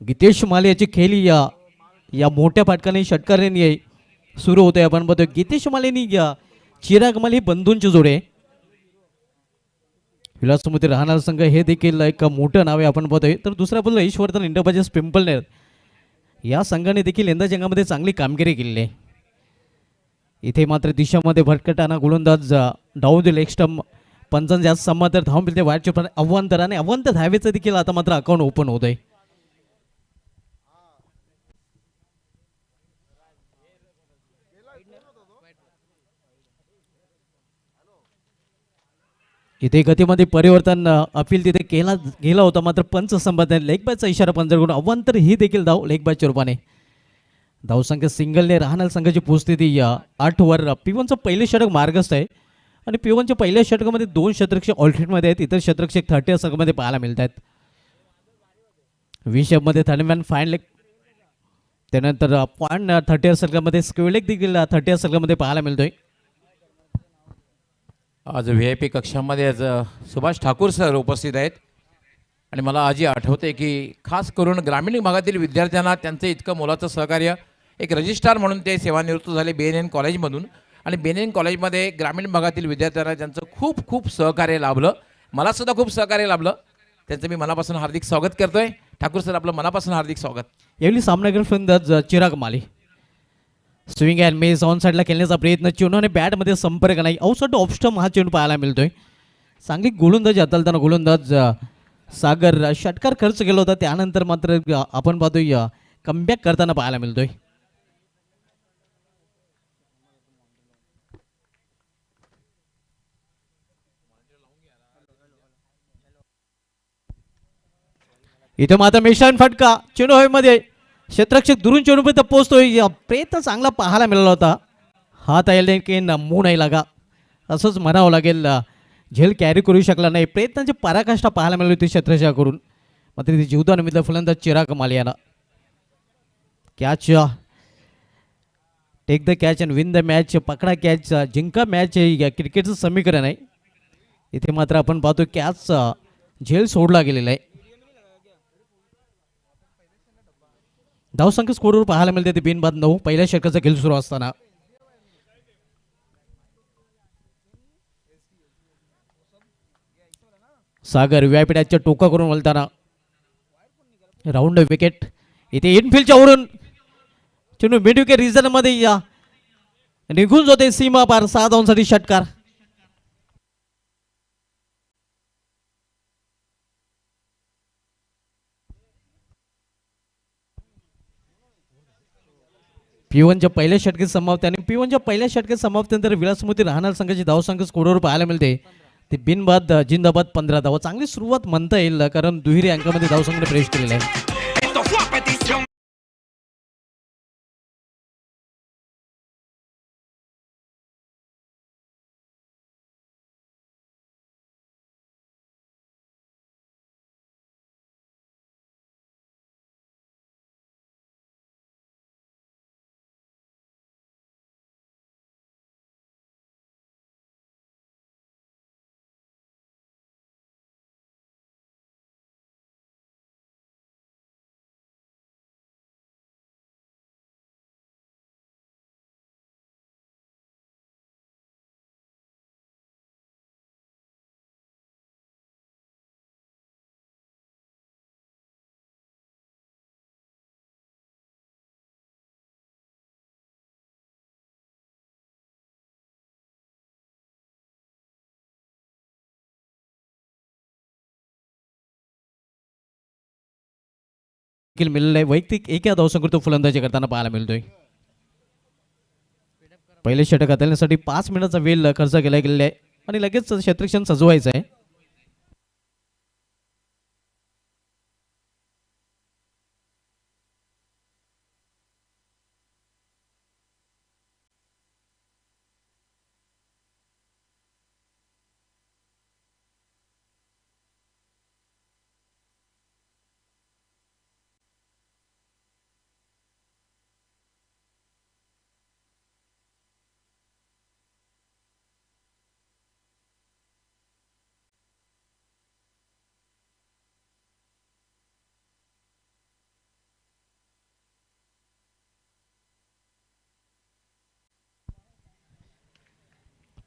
गीतेश माले याची खेळी या या मोठ्या फटकाने षटकाराने सुरू होतोय. आपण बघतोय गीतेश मालेनी या चिराग माले बंधूंची जोडे विलासमध्ये राहणार संघ हे देखील एक मोठं नाव आहे आपण बघतोय. तर दुसऱ्या बाजूला ईश्वर्धन इंडोबाजेस पिंपलनेर या संघाने देखील यंदा जंगामध्ये चांगली कामगिरी केली आहे. इथे मात्र दिशामध्ये भटकटाना गोलंदाज डाऊन द लेग स्टंप पंचांचा जास्त संमत तर धावून मिळते वाईटच्या अव्वंतर अव्वंत धावेचं देखील आता मात्र अकाउंट ओपन होत आहे. इथे गतीमध्ये परिवर्तन अपील तिथे गेला होता मात्र पंच संबंध लेग बॅचचा इशारा पंच करून अव्वंतर ही देखील धाव लेग बॅचच्या रूपाने धावसंख्या सिंगलने राहणार संघाची पोहोचते 8 वर. पिवनचं पहिले षटक मार्गस्थ आहे आणि पिवनच्या पहिल्या षटकामध्ये 2 शतरक्षक ऑल्टरनेटमध्ये आहेत. इतर शतरक्षक 30 संघामध्ये पाहायला मिळत आहेत. विषयमध्ये थर्डमॅन फाईन लेग त्यानंतर पॉईंट 30 सर्कलमध्ये स्क्वेलेग देखील 30 सर्कलमध्ये पाहायला मिळतोय. आज VIP कक्षामध्ये आज सुभाष ठाकूर सर उपस्थित आहेत आणि मला आजी आठवते की खास करून ग्रामीण भागातील विद्यार्थ्यांना त्यांचं इतकं मोलाचं सहकार्य एक रजिस्ट्रार म्हणून ते सेवानिवृत्त झाले BNN कॉलेजमधून आणि BNN कॉलेजमध्ये ग्रामीण भागातील विद्यार्थ्यांना त्यांचं खूप खूप सहकार्य लाभलं. मलासुद्धा खूप सहकार्य लाभलं. त्यांचं मी मनापासून हार्दिक स्वागत करतोय. ठाकूर सर आपलं मनापासून हार्दिक स्वागत. यावेळी सामनावीर फलंदाज चिराग माली स्विंग अँड मेस ऑन साईडला खेळण्याचा प्रयत्न चेंडू आणि बॅटमध्ये संपर्क नाही. आउटसाइड ऑफस्टम हा चेंडू पाहायला मिळतोय. चांगली गोलंदाजी हाताळताना गोलंदाज सागर षटकार खर्च केला होता त्यानंतर मात्र आपण पाहतोय कमबॅक करताना पाहायला मिळतोय. इथे मात्र मिशान फटका चेंडू हवेमध्ये क्षेत्ररक्षक दुरून चेंडूपर्यंत पोहोचतोय. प्रयत्न चांगला पाहायला मिळाला होता. हात आले की नमू नाही लागा असंच म्हणावं लागेल. झेल कॅरी करू शकला नाही. प्रयत्नांची पराकाष्ठा पाहायला मिळाली होती क्षेत्ररक्षकाकडून मात्र ते जीवदान मिळालं फलंदाज चिराग माली यांना. Catch take the catch and win the match पकडा कॅच जिंका मॅच हे क्रिकेटचं समीकरण आहे. इथे मात्र आपण पाहतो कॅच झेल सोडला गेलेला आहे. धावसंख्या स्कोरवर पाहायला मिळते ते बिनबाद 9 पहिल्या षटकाचा खेळ सुरू असताना. सागर व्यापीठाच्या टोका करून वळताना राऊंड विकेट. इथे इनफिल्डच्या वरून चेंडू मिड विकेट रिझन मध्ये निघून जाते सीमा पार 6 धावांसाठी षटकार. P1च्या पहिल्या षटकात समाप्त आणि P1च्या पहिल्या षटकात समाप्तीनंतर विलासमती राहणार संघाची धावसंख्या स्कोरवर पाहायला मिळते ते बिनबाद जिंदाबाद 15 धावा. चांगली सुरुवात म्हणता येईल कारण दुहेरी अंकामध्ये धावसंख्येने प्रवेश केलेला आहे. मिळालेला आहे. वैयक्तिक एका धावसंख्येवर तो फलंदाजी करताना पाहायला मिळतोय. पहिले षटक हाताळण्यासाठी 5 मिनिटाचा वेळ खर्च केला गेलेला आहे आणि लगेच क्षेत्ररक्षण सजवायचं आहे.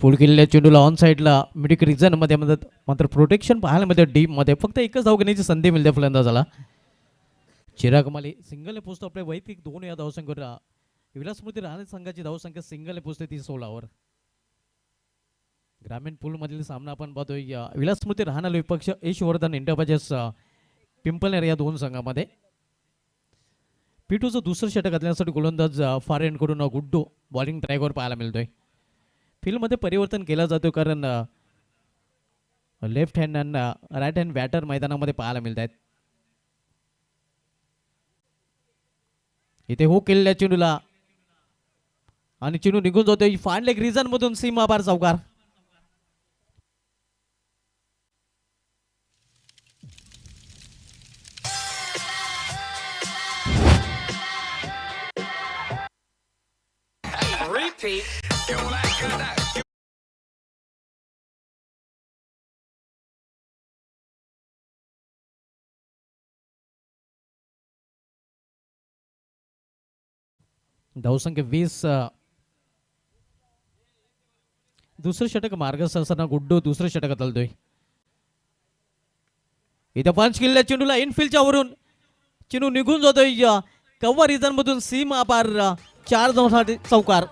फुल केलेल्या चेंडूला ऑन साईडला मिडिक रिझनमध्ये मदत, मात्र प्रोटेक्शन पाहायला मिळतं डीपमध्ये. फक्त एकच धाव घेण्याची संधी मिळते फलंदाजाला. चिराग माली सिंगल पोचतो आपल्या वैयक्तिक 2 या धावसंख्येवर. विलासमूर्ती राहणे संघाची धावसंख्या सिंगल पोचते ती 16वर. ग्रामीण पूलमधील सामना आपण पाहतोय. विलासमूर्ती राहणार विपक्ष यशवर्धन इंटरप्राइजेस पिंपलनेर या 2 संघामध्ये. पिटूचं दुसरं षटक घालण्यासाठी गोलंदाज फार एंडकडून गुड्डू बॉलिंग ट्रॅकवर पाहायला मिळतोय. फील्डमध्ये परिवर्तन केलं जातो कारण लेफ्ट हँड आणि राईट हँड बॅटर मैदानामध्ये पाहायला मिळत आहेत. इथे हो केलेल्या चेंडूला आणि चेंडू निघून जातोय फाईन लेग रिझन मधून सीमापार चौकार. धावसंख्या 20. दुसरं षटक मार्गस्थ असताना गुड्डू दुसरं षटक चालतोय. इथे पंच केलेल्या चेंडूला इनफिल्डच्या वरून चेंडू निघून जातोय कव्वा रिझन मधून सीमा पार 4 धावांसाठी चौकार.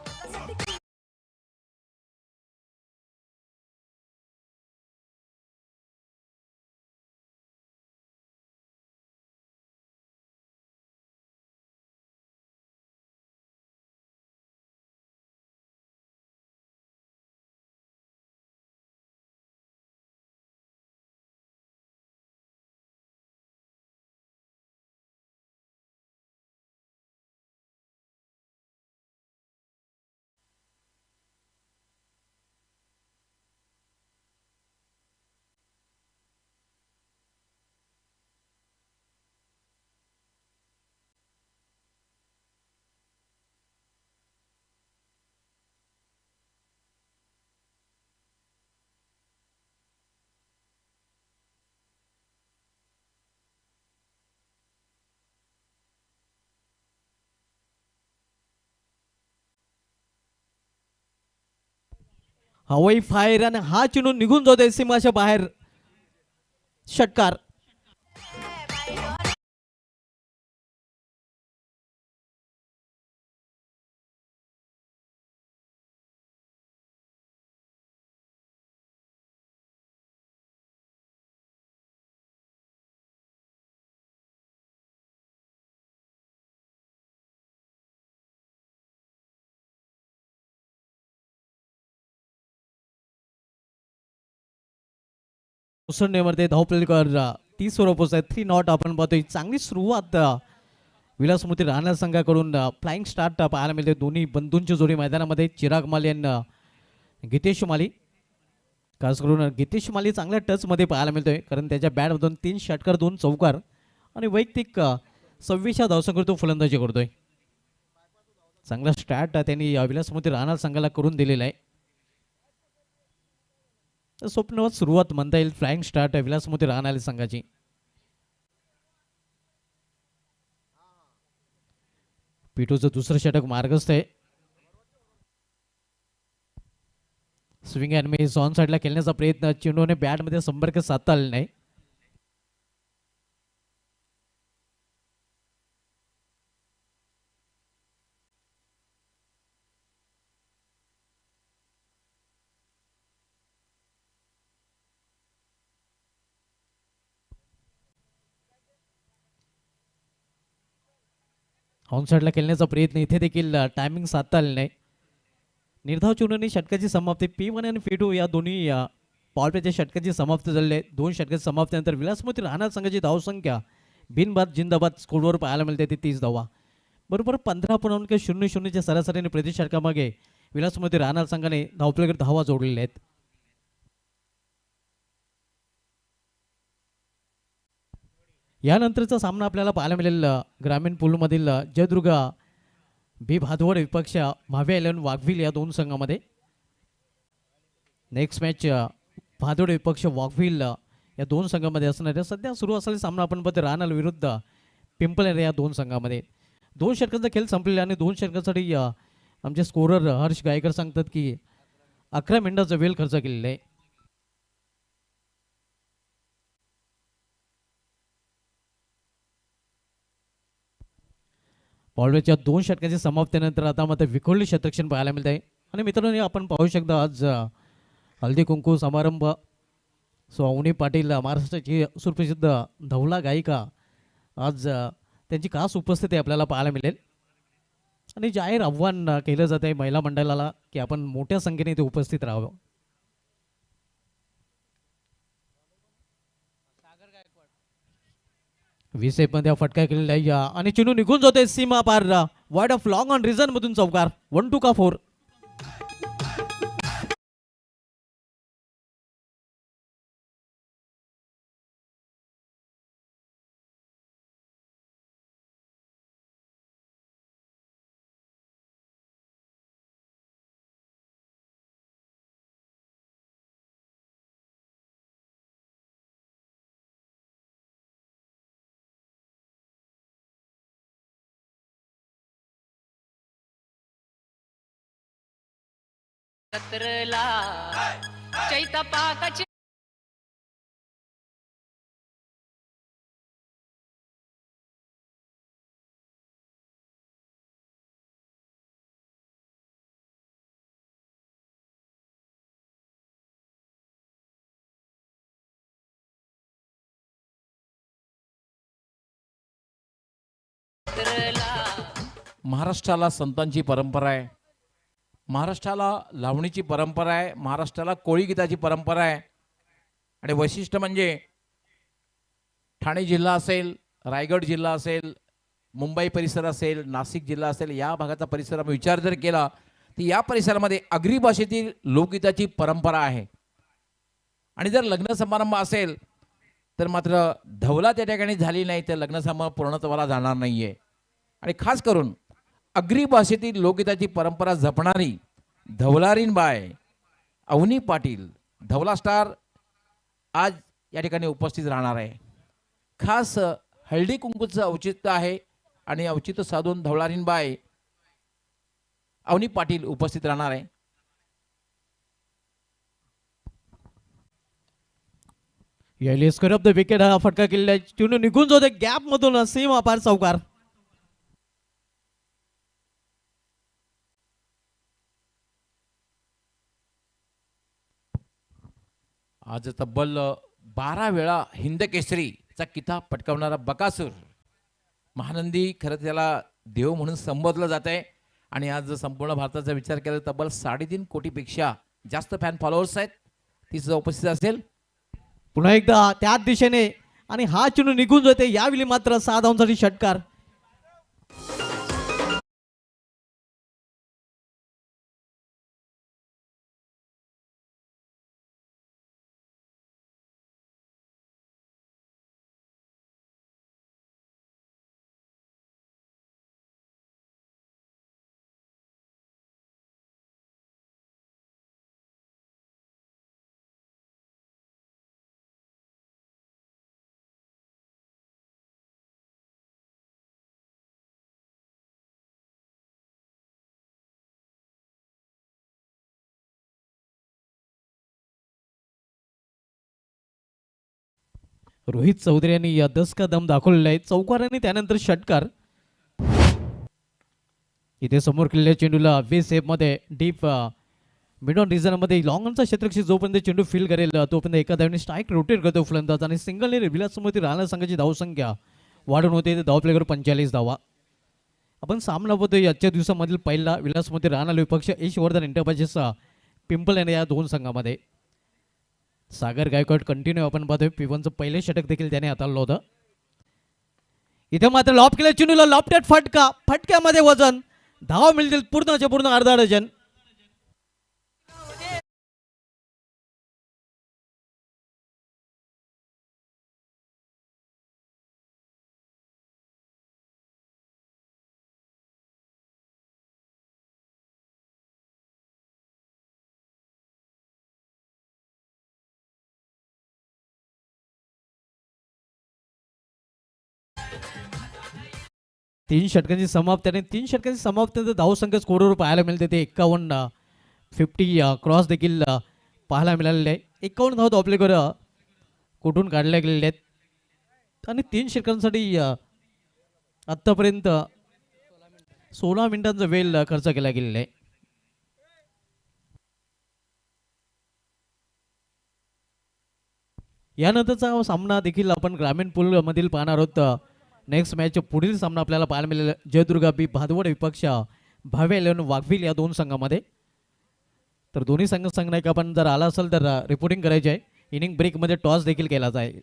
हवाई फायर आणि हा चेंडू निघून जातोय सीमाच्या बाहेर. षटकार. उसळणीमध्ये धावपलीकर 30 वर पोहोचत 3 नॉट आपण पाहतोय. चांगली सुरुवात विलासमूर्ती राहणार संघाकडून. फ्लाइंग स्टार्ट पाहायला मिळते दोन्ही बंधूंची जोडी मैदानामध्ये. चिराग माली आणि गीतेश माली. खास करून गीतेश माली चांगल्या टचमध्ये पाहायला मिळतोय कारण त्याच्या बॅटमधून 3 षटकार 2 चौकार आणि वैयक्तिक 26 धावसंख्येवर तो फलंदाजी करतोय. चांगला स्टार्ट त्यांनी विलासमूर्ती राहणार संघाला करून दिलेला आहे. स्वप्नवत सुरुवात म्हणता येईल फ्लाइंग स्टार्ट विलासमूर्ती राहणार संघाची. पिटूचं दुसरं षटक मार्गस्थ आहे. स्विंग अँड मिस ऑन साईडला खेळण्याचा प्रयत्न. चेंडूने बॅटमध्ये संपर्क साधता आला नाही. ऑन साईडला खेळण्याचा प्रयत्न. इथे देखील टायमिंग साधता आले नाही. निर्धाव चेंडूने षटकाची समाप्ती. P1 आणि P2 या दोन्ही पॉवरप्लेच्या षटकाची समाप्ती झालेली आहे. 2 षटकाची समाप्तीनंतर विलासमूर्ती राहणार संघाची धावसंख्या बिनबाद जिंदाबाद स्कोरवर पाहायला मिळते ती 30 धावा. बरोबर 15.00च्या सरासरीने प्रति षटकामागे विलासमूर्ती राहणार संघाने धावपलीकर धावा जोडलेल्या आहेत. यानंतरचा सामना आपल्याला पाहायला मिळेल ग्रामीण पूलमधील जयदुर्ग बी भादवड विपक्ष भावे 11 वाघविल या 2 संघामध्ये. नेक्स्ट मॅच भादवड विपक्ष वाघविल या 2 संघामध्ये असणार आहे. सध्या सुरू असलेला सामना आपण पाहतो राहणार विरुद्ध पिंपलेर या 2 संघामध्ये. 2 षटकांचा खेळ संपलेला आणि 2 षटकांसाठी आमचे स्कोरर हर्ष गायकर सांगतात की 11 मिनिटाचा वेळ खर्च केलेला आहे. पॉलवेच्या 2 षटकांच्या समाप्तीनंतर आता मात्र विखुरली शतरक्षण पाहायला मिळत आहे. आणि मित्रांनो आपण पाहू शकता आज हळदी कुंकू समारंभ. सो अवनी पाटील महाराष्ट्राची सुप्रसिद्ध धवला गायिका आज त्यांची खास उपस्थिती आपल्याला पाहायला मिळेल. आणि जाहीर आव्हान केलं जात आहे महिला मंडळाला की आपण मोठ्या संख्येने इथे उपस्थित राहावं. मध्ये फटका केलेला आहे आणि चिनू निघून जाते सीमा पार. Wide of long on reason मधून चौकार. 1-2 का 4. जत्रला चैता पाकाची महाराष्ट्राला संतांची परंपरा आहे, महाराष्ट्राला लावणीची परंपरा आहे, महाराष्ट्राला कोळी गीताची परंपरा आहे. आणि वैशिष्ट्य म्हणजे ठाणे जिल्हा असेल, रायगड जिल्हा असेल, मुंबई परिसर असेल, नाशिक जिल्हा असेल, या भागाचा परिसर विचार जर केला तर या परिसरामध्ये आगरी भाषेतील लोकगीताची परंपरा आहे. आणि जर लग्न समारंभ असेल तर मात्र धवला त्या ठिकाणी झाली नाही तर लग्न समारंभ पूर्णत्वाला जाणार नाही आहे. आणि खास करून आगरी भाषेतील लोकगीताची परंपरा जपणारी धवलारीन बाय अवनी पाटील धवला स्टार आज या ठिकाणी उपस्थित राहणार आहे. खास हळदी कुंकूचं औचित्य आहे आणि औचित्य साधून धवलारीन बाय अवनी पाटील उपस्थित राहणार आहे. यायले स्क्वेअर ऑफ द विकेट हा फटका केलेला आहे. चिनू निघून जाते गॅप मधून सीमा पार चौकार. आज तब्बल 12 वेळा हिंद केसरीचा किताब पटकावणारा बकासूर महानंदी खरं त्याला देव म्हणून संबोधलं जात आहे. आणि आज संपूर्ण भारताचा विचार केला तब्बल 3.5 कोटीपेक्षा जास्त फॅन फॉलोअर्स आहेत, ती सुद्धा उपस्थित असेल. पुन्हा एकदा त्याच दिशेने आणि हा चिनू निघून जाते. यावेळी मात्र 6 धावांसाठी षटकार. रोहित चौधरी यांनी या 10 का दम दाखवलेला आहे. चौकार आणि त्यानंतर षटकार. इथे समोर केलेल्या चेंडूला वे सेफ मध्ये डीप मिड ऑन रिझन मध्ये लॉंगचा क्षेत्रक्षी जोपर्यंत चेंडू फील करेल तोपर्यंत एका धावेने स्ट्राईक रोटेट करतो फलंदाज. आणि सिंगलने विलासमती राहणार संघाची धावसंख्या वाढून होते. धाव प्लेवर 45 धावा. आपण सामना बघतोय आजच्या दिवसामधील पहिला विलासमती राहणार विपक्ष यशवर्धन एंटरप्राइजेसचा पिंपल आणि या दोन संघामध्ये. सागर गायकवाड कंटिन्यू आपण पाहतोय. पिवनचं पहिले षटक देखील त्याने हाताळलं होतं. इथे मात्र लॉप केल्या चेंडूला लॉफ्टेड फटका. फटक्यामध्ये वजन. धावा मिळतील पूर्णच्या पूर्ण अर्धा डझन. तीन षटकांची समाप्ती आणि 3 षटकांची समाप्तीनंतर धावसंख्या स्कोरवर पाहायला मिळते ते 51 50 क्रॉस देखील पाहायला मिळालेले आहे. 51 धावा ऑप्लेकर कुठून काढल्या गेलेले आहेत आणि 3 षटकांसाठी आत्तापर्यंत 16 मिनिटांचा वेळ खर्च केला गेलेला आहे. यानंतरचा सामना देखील आपण ग्रामीण पूल मधील पाहणार आहोत. नेक्स्ट मॅच पुढील सामना आपल्याला पाहायला मिळेल जयदुर्गा बी भादवड विपक्ष भावे 11 वाघविल या दोन संघामध्ये. तर दोन्ही संघ आपण जर आला असेल तर रिपोर्टिंग करायची आहे. इनिंग ब्रेकमध्ये टॉस देखील केला जाईल.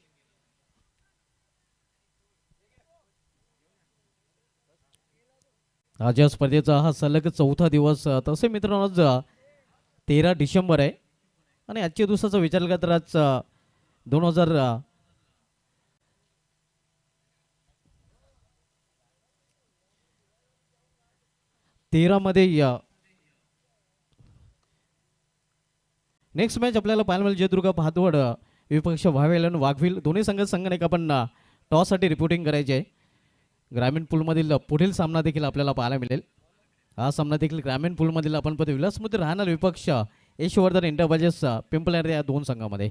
आज या स्पर्धेचा हा सलग चौथा दिवस. तसे मित्रांनो आज 13 डिसेंबर आहे आणि आजच्या दिवसाचा विचार केला तर आज 2013 मध्ये नेक्स्ट मॅच आपल्याला पाहायला मिळेल जयदुर्गा भादवड विपक्ष भावे 11 वाघविल. दोन्ही संघ आपण टॉससाठी रिपोर्टिंग करायचे आहे. ग्रामीण पूलमधील पुढील सामना देखील आपल्याला पाहायला मिळेल. हा सामना देखील ग्रामीण पूलमधील आपण पाहतो विलासमध्ये राहणार विपक्ष यशवर्धन एंटरप्राइजेस पिंपळनेर या दोन संघामध्ये.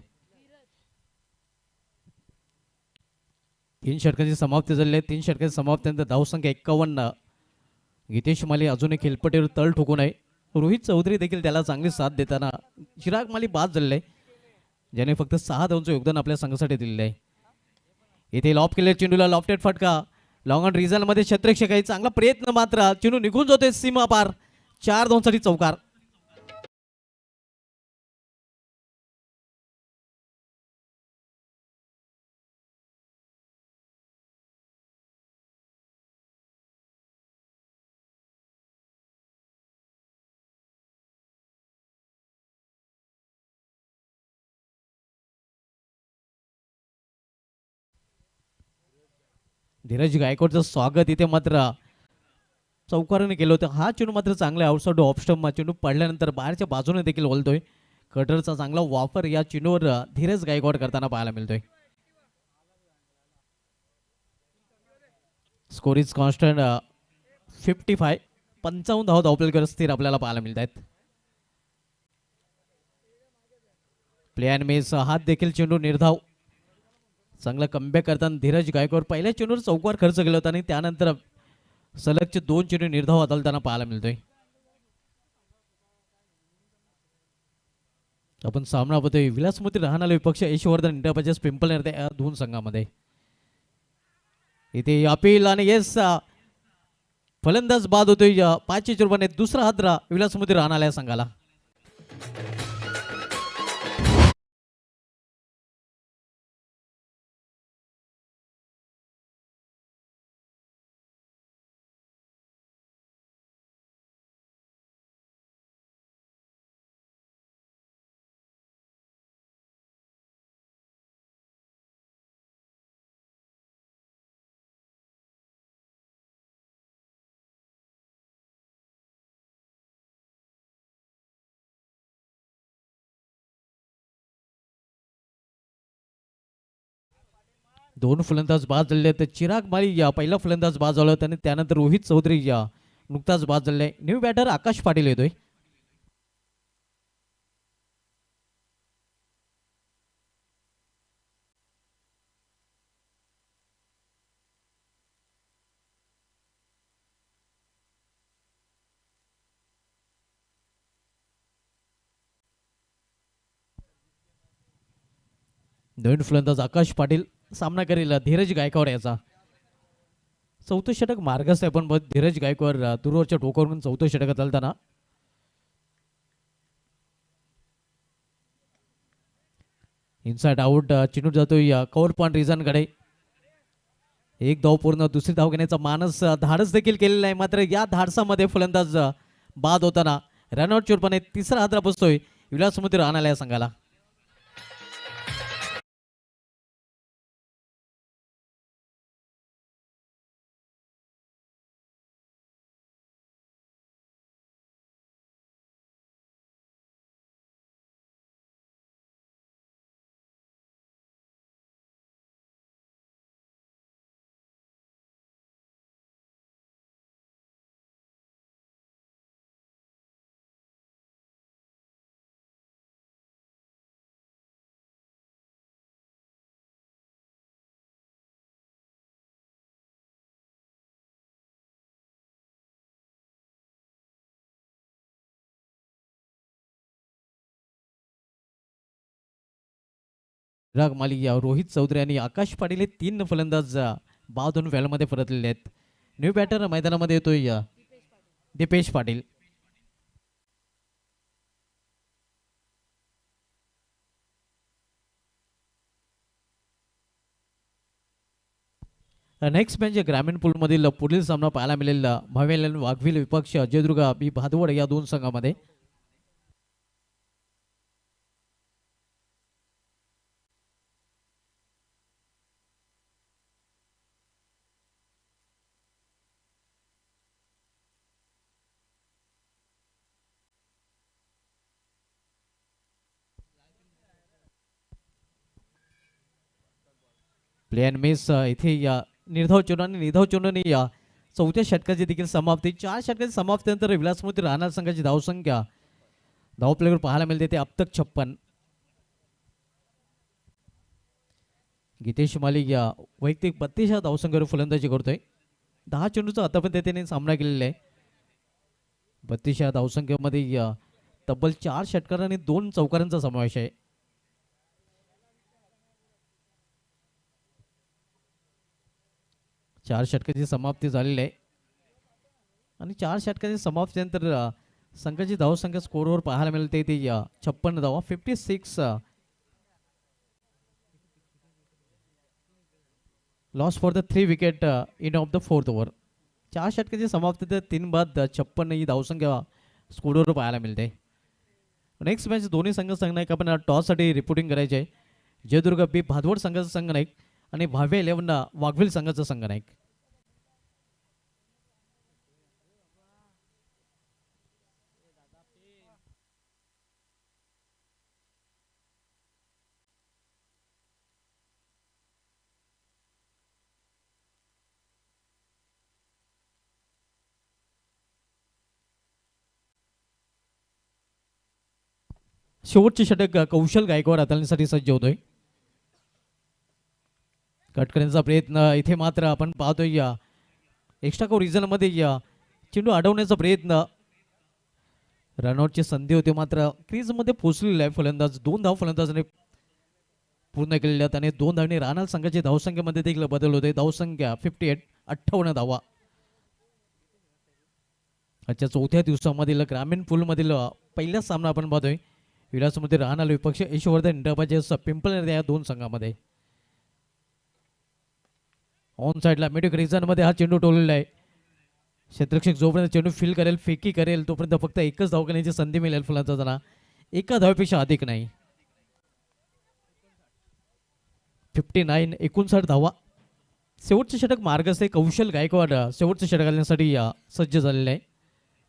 3 षटकांची समाप्ती झालेली आहे. 3 षटकांची समाप्तीनंतर धावसंख्या 51. गीतेश माली अजूनही खेळपट्टीवर तळ ठोकून आहे. रोहित चौधरी देखील त्याला चांगली साथ देताना चिराग माली बाद झालेला आहे, ज्याने फक्त 6 धावांचं योगदान आपल्या संघासाठी दिलेलं आहे. इथे लॉफ केले चेंडूला लॉफ्टेड फटका. लॉंग ऑन रिझल्टमध्ये क्षेत्ररक्षकाही चांगला प्रयत्न मात्र चेंडू निघून जातोय सीमा पार. 4 धावांसाठी चौकार. धीरज गायकवाडचं स्वागत इथे मात्र चौकाराने केलं होतं. हा चेंडू मात्र चांगला आउटसाइड ऑफ स्टंप चेंडू पडल्यानंतर बाहेरच्या बाजूने देखील ओलतोय. कटरचा चांगला वापर या चेंडूवर धीरज गायकवाड करताना पाहायला मिळतोय. Score is constant 55. 55 धावा धावपलकर स्थिर आपल्याला पाहायला मिळत आहेत. प्ले अँड मेस हात देखील चेंडू निर्धाव. चांगला कमबॅक करताना धीरज गायकवाड पहिल्या चेंडूवर चौकार खर्च केला होता आणि त्यानंतर सलगचे 2 चेंडू निर्धाव हाताळताना पाहायला मिळतोय. आपण सामना बघतोय विलासमध्ये राहणारा विपक्ष यशवर्धन एंटरप्राइजेस पिंपळनेर या दोन संघामध्ये. इथे अपील आणि येस फलंदाज बाद होतोय 5 चेंडूने. दुसरा हादरा विलासमध्ये राहणाऱ्या संघाला. दोन फलंदाज बाद झाले तर चिराग माली पहिला फलंदाज बाद झाला होता आणि त्यानंतर रोहित चौधरी नुकताच बाद झाले. न्यू बॅटर आकाश पाटील येतोय. नवीन फलंदाज आकाश पाटील सामना करेल धीरज गायकवाड याचा. चौथं षटक मार्गस्थ आहे पण धीरज गायकवाड दूरवरच्या टोकावरून चौथं षटक चालताना इनसाइड आउट चिनूट जातोय कव्हर पॉइंट रिझनकडे. एक धाव पूर्ण दुसरी धाव घेण्याचा मानस धाडस देखील केलेला आहे, मात्र या धाडसामध्ये फलंदाज बाद होताना रनआउट चोरपणे तिसरा हादरा बसतोय विलासमध्ये राहणाऱ्या संघाला. चिराग माली या रोहित चौधरी आणि आकाश पाटील हे 3 फलंदाज बाद होऊन फॅलमध्ये परतलेले आहेत. न्यू बॅटर मैदानामध्ये येतोय दीपेश पाटील. नेक्स्ट म्हणजे ग्रामीण पूलमधील पुढील सामना पाहायला मिळेल भावेल वाघविल विपक्ष अजयदुर्ग बी भादवड या दोन संघामध्ये. प्लेन मिस इथे या निर्धाव चुनाने या चौथ्या षटकाची देखील समाप्ती. 4 षटकाची समाप्तीनंतर विलासमूर्ती राहणार संघाची धावसंख्या धावप्लेवर पाहायला मिळते ते अब तक 56. गीतेश मालिक या वैयक्तिक 32 धावसंख्येवर फलंदाजी करतोय. 10 चेंडूचा आतापर्यंत त्याने सामना केलेला आहे. 32 धावसंख्येमध्ये तब्बल 4 षटकार आणि 2 चौकारांचा समावेश आहे. चार षटकाची समाप्ती झालेली आहे आणि 4 षटकाची समाप्तीनंतर संघाची धावसंख्या स्कोरवर पाहायला मिळते ते 56 धावा 56 loss for the 3 wicket in of the 4th over. 4 षटकाची समाप्ती तर 3 बाद 56 ही धावसंख्या स्कोरवर पाहायला मिळते. नेक्स्ट मॅच दोन्ही संघनायक आपण टॉससाठी रिपोर्टिंग करायचे आहे. जयदुर्ग बी भादवड संघाचा संघनायक आणि भावे 11 वाघविल संघाचा संघनायक. शेवटचे षटक कौशल गायकवाड हाताळण्यासाठी सज्ज होतोय. कट करण्याचा प्रयत्न इथे मात्र आपण पाहतोय एक्स्ट्रा को रिझनमध्ये चेंडू अडवण्याचा प्रयत्न. रनआउटची संधी होती मात्र क्रीजमध्ये पोहोचलेला आहे फलंदाज. 2 धाव फलंदाजाने पूर्ण केलेल्या आहेत आणि 2 धावने राहणार संघाची धावसंख्येमध्ये देखील बदल होते. धावसंख्या 58 58 धावा. आजच्या चौथ्या दिवसामधील ग्रामीण पूलमधील पहिला सामना आपण पाहतोय. विलासमध्ये राहणार विपक्ष यशवर्धन इंटरप्राइजेस पिंपळनेर या 2 संघामध्ये. ऑन साईडला मिड रिझनमध्ये हा चेंडू टोललेला आहे. क्षेत्ररक्षक जोपर्यंत चेंडू फील करेल फेकी करेल तोपर्यंत फक्त एकच धाव करण्याची संधी मिळेल फलंदाजांना. एका धावेपेक्षा अधिक नाही. 59 59 धावा. शेवटचे षटक मार्गस्थ आहे. कौशल गायकवाड शेवटचे षटक घालण्यासाठी सज्ज झालेले आहे.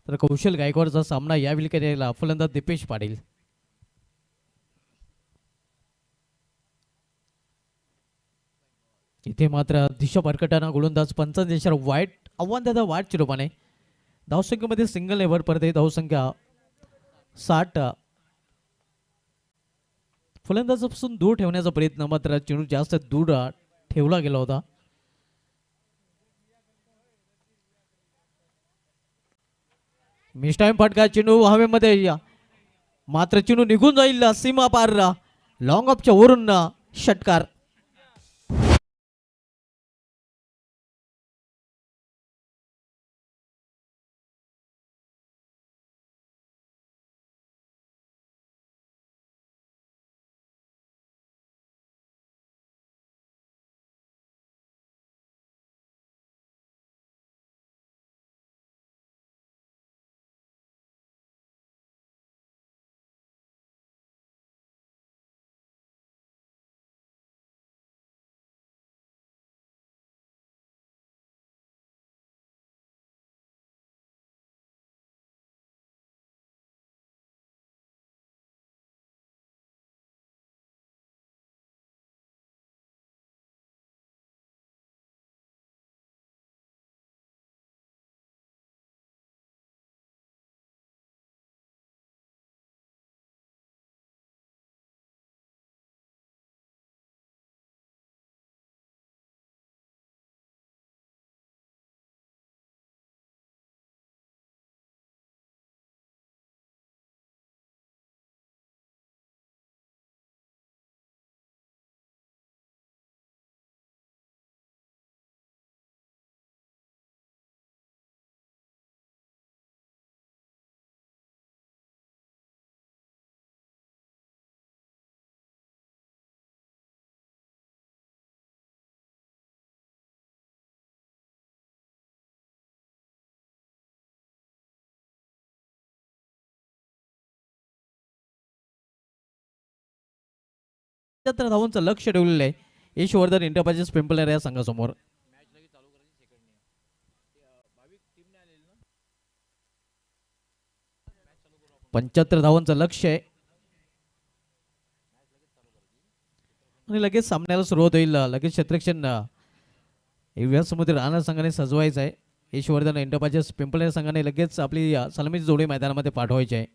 तर कौशल गायकवाडचा सामना यावेळी करायला फलंदाज दीपेश पाटील. इथे मात्र दिशा भरकटाना गोलंदाज 55 वाईट आव्हान देता वाईट चिरोपाने. धावसंख्येमध्ये सिंगल नेव्हर परत आहे. धावसंख्या 60. फलंदाजापासून दूर ठेवण्याचा प्रयत्न मात्र चेंडू जास्त दूर ठेवला गेला होता. मिस टाइम फटका. चेंडू हवेमध्ये मात्र चेंडू निघून जाईल सीमा पार. लॉंग ऑफच्या वरून षटकार. 75 धावांचं लक्ष ठेवलेलं आहे यशवर्धन एंटरप्राइजेस पिंपळनेर या संघासमोर. 75 धावांचं लक्ष आहे आणि लगेच सामन्याला सुरुवात होईल. लगेच क्षेत्ररक्षण व्यासमध्ये राहणार संघाने सजवायचं आहे. यशवर्धन एंटरप्राइजेस पिंपळनेर संघाने लगेच आपली सलामीची जोडी मैदानामध्ये पाठवायची आहे.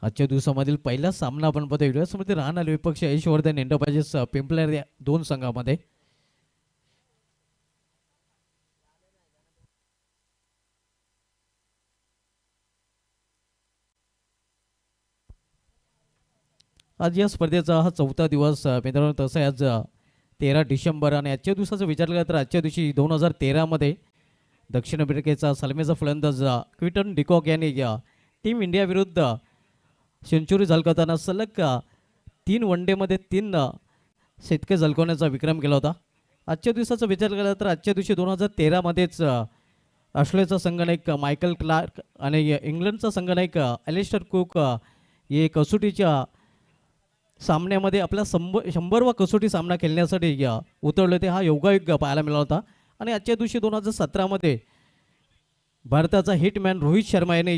आजच्या दिवसामधील पहिला सामना आपण पाहतो व्यासमध्ये राहणार विपक्ष यशवर्धन एंटरप्राइजेस पिंपळनेर या दोन संघामध्ये. आज या स्पर्धेचा हा 4था दिवस मित्रांनो. तसं आहे आज 13 डिसेंबर आणि आजच्या दिवसाचा विचार केला तर आजच्या दिवशी 2013 मध्ये दक्षिण आफ्रिकेचा सलामीचा फलंदाज क्विंटन डिकॉक यांनी टीम इंडिया विरुद्ध सेंचुरी झळकावताना सलग 3 वनडेमध्ये 3 शतके झळकवण्याचा विक्रम केला होता. आजच्या दिवसाचा विचार केला तर आजच्या दिवशी 2013 मध्येच ऑस्ट्रेलियाचा संघनायक मायकल क्लार्क आणि इंग्लंडचा संघनायक ॲलिस्टर कुक हे कसोटीच्या सामन्यामध्ये आपला 100वा कसोटी सामना खेळण्यासाठी उतरले होते. हा योगायोग पाहायला मिळाला होता. आणि आजच्या दिवशी 2017 मध्ये भारताचा हिटमॅन रोहित शर्मा याने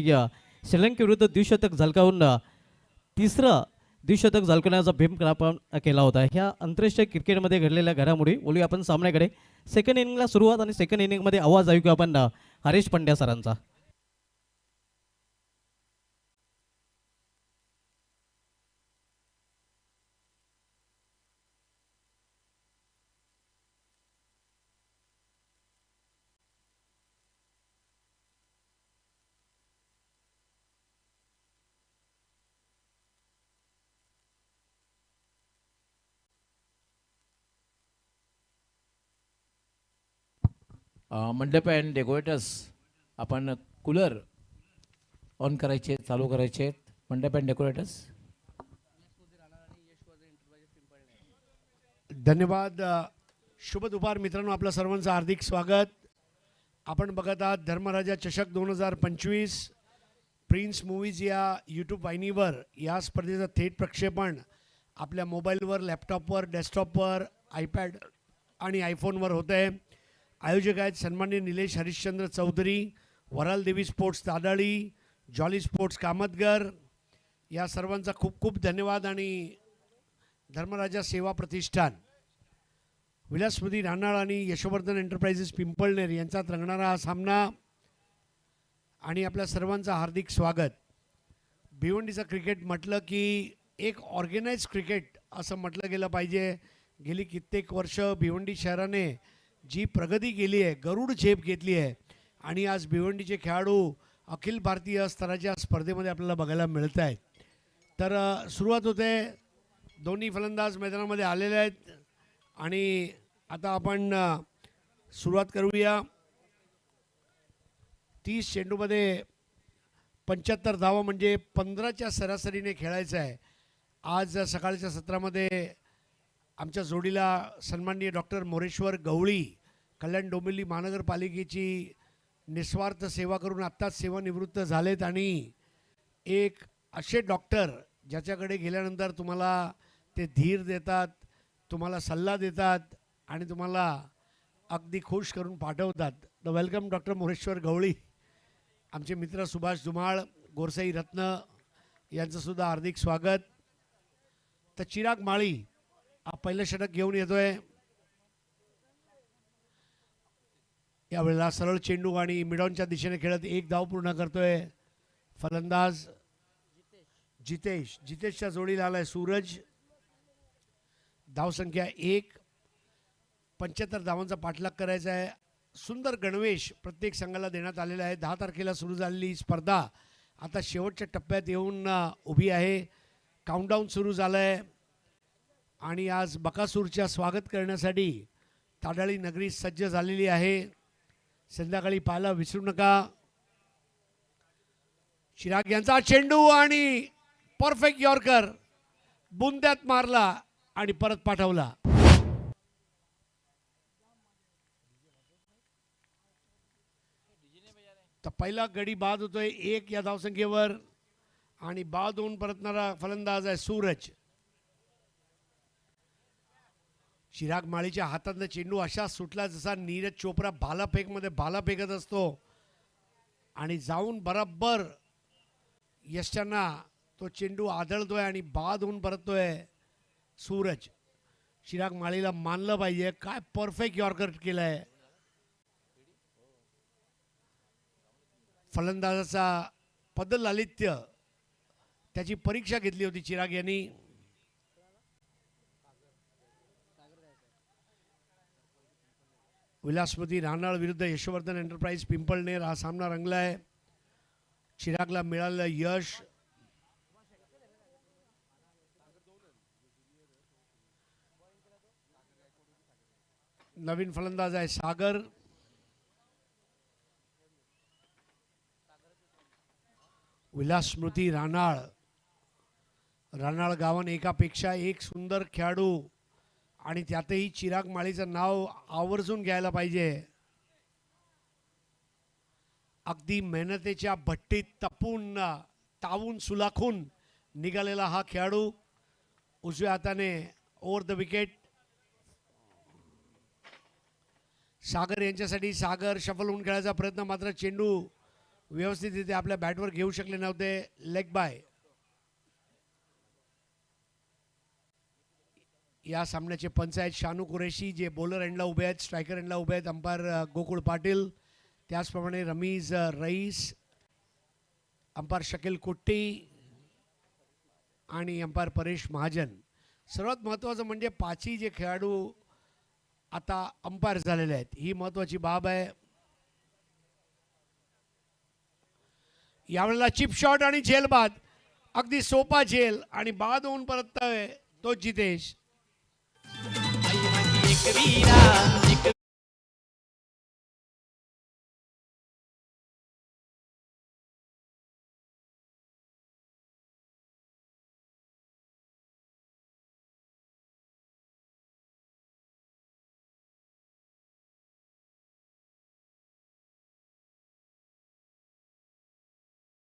श्रीलंकेविरुद्ध द्विशतक झळकावून तिसरं द्विशतक झळकवण्याचा भीमकाम केला होता. ह्या आंतरराष्ट्रीय क्रिकेटमध्ये घडलेल्या घडामोडी बोलूया आपण सामन्याकडे. सेकंड इनिंगला सुरुवात आणि सेकंड इनिंगमध्ये आवाज ऐकूया आपण हरीश पंड्या सरांचा. मंडप अँड डेकोरेटर्स आपण कूलर ऑन करायचे चालू करायचे. मंडप अँड डेकोरेटर्स. धन्यवाद. शुभ दुपार मित्रांनो, आपलं सर्वांचं हार्दिक स्वागत. आपण बघत आहात धर्मराजा चषक 2025 प्रिन्स मूवीज या यूट्यूब वाहिनीवर. या स्पर्धेचं थेट प्रक्षेपण आपल्या मोबाईलवर, लॅपटॉपवर, डेस्कटॉपवर, आयपॅड आणि आयफोनवर होतं आहे. आयोजक आहेत सन्माननीय निलेश हरिश्चंद्र चौधरी, वराल देवी sports Tadali, jolly sports Kamatgar. या सर्वांचा खूप खूप धन्यवाद. आणि धर्मराजा सेवा प्रतिष्ठान, विलासमती रानाळ आणि यशवर्धन एंटरप्राइजेस पिंपळनेर यांच्यात रंगणारा हा सामना आणि आपल्या सर्वांचं हार्दिक स्वागत. भिवंडीचं क्रिकेट म्हटलं की एक ऑर्गनाइज क्रिकेट असं म्हटलं गेलं पाहिजे. गेली कित्येक वर्ष भिवंडी शहराने जी प्रगती केली आहे, गरुड झेप घेतली आहे आणि आज भिवंडीचे खेळाडू अखिल भारतीय स्तराच्या स्पर्धेमध्ये आपल्याला बघायला मिळत आहेत. तर सुरुवात होते. दोन्ही फलंदाज मैदानामध्ये आलेले आहेत आणि आता आपण सुरुवात करूया. 30 चेंडूमध्ये 75 धावा म्हणजे 15च्या सरासरीने खेळायचं आहे. आज सकाळच्या सत्रामध्ये आमच्या जोडीला सन्माननीय डॉक्टर मोरेश्वर गवळी, कल्याण डोंबिवली महानगरपालिकेची निस्वार्थ सेवा करून आत्ताच सेवानिवृत्त झालेत आणि एक असे डॉक्टर ज्याच्याकडे गेल्यानंतर तुम्हाला ते धीर देतात, तुम्हाला सल्ला देतात आणि तुम्हाला अगदी खुश करून पाठवतात. द वेलकम डॉक्टर मोरेश्वर गवळी. आमचे मित्र सुभाष धुमाळ, गोरसाई रत्न यांचंसुद्धा हार्दिक स्वागत. तर चिराग माळी हा पहिलं षटक घेऊन येतोय. यावेळेला सरळ चेंडू आणि मिडॉनच्या दिशेने खेळत एक धाव पूर्ण करतोय फलंदाज जितेश. जितेशच्या जोडीला आलाय सूरज. धावसंख्या 1. 75 धावांचा पाठलाग करायचा आहे. सुंदर गणवेश प्रत्येक संघाला देण्यात आलेला आहे. 10 तारखेला सुरू झालेली स्पर्धा आता शेवटच्या टप्प्यात येऊन उभी आहे. काउंटडाऊन सुरू झालं आहे आणि आज बकासूरच्या स्वागत करण्यासाठी ताडाळी नगरी सज्ज झालेली आहे. संध्याकाळी पाहायला विसरू नका. चिराग यांचा चेंडू आणि परफेक्ट यॉर्कर बुंद्यात मारला आणि परत पाठवला. तर पहिला गडी बाद होतोय 1 या धावसंख्येवर आणि बाद होऊन परतणारा फलंदाज आहे सूरज. चिराग माळीच्या हातातला चेंडू अशा सुटला जसा नीरज चोप्रा भालाफेकमध्ये भाला फेकत असतो आणि जाऊन बरोबर यशांना तो चेंडू आदळतोय आणि बाद होऊन परततोय सूरज. चिराग माळीला मानलं पाहिजे, काय परफेक्ट यॉर्कर केलंय. फलंदाजाचा पदलालित्य त्याची परीक्षा घेतली होती चिराग यांनी. विलासपती रानाळ विरुद्ध यशवर्धन एंटरप्राइज पिंपळनेर हा सामना रंगलाय. चिरागला मिळालेलं यश नवीन फलंदाज आहे सागर. विलास स्मृती रानाळ. रानाळ गावाने एकापेक्षा एक सुंदर खेळाडू आणि त्यातही चिराग माळीचं नाव आवर्जून घ्यायला पाहिजे. अगदी मेहनतीच्या भट्टीत तावून सुलाखून निघालेला हा खेळाडू. उजव्या हाताने ओव्हर द विकेट. सागर यांच्यासाठी सागर शफल होऊन खेळायचा प्रयत्न, मात्र चेंडू व्यवस्थितरित्या आपल्या बॅटवर घेऊ शकले नव्हते. Leg bye. या सामन्याचे पंच आहेत शानू कुरेशी, जे बॉलर एंडला उभे आहेत, स्ट्रायकर एंडला उभे आहेत अंपायर गोकुळ पाटील, त्याचप्रमाणे रमीज रईस, अंपायर शकील कुट्टी आणि अंपायर परेश महाजन. सर्वात महत्त्वाचं म्हणजे पाचही जे खेळाडू आता अंपायर झालेले आहेत, ही महत्त्वाची बाब आहे. यावेळेला चिप शॉट आणि झेल बाद. अगदी सोपा झेल आणि बाद होऊन परततोय तो जितेश.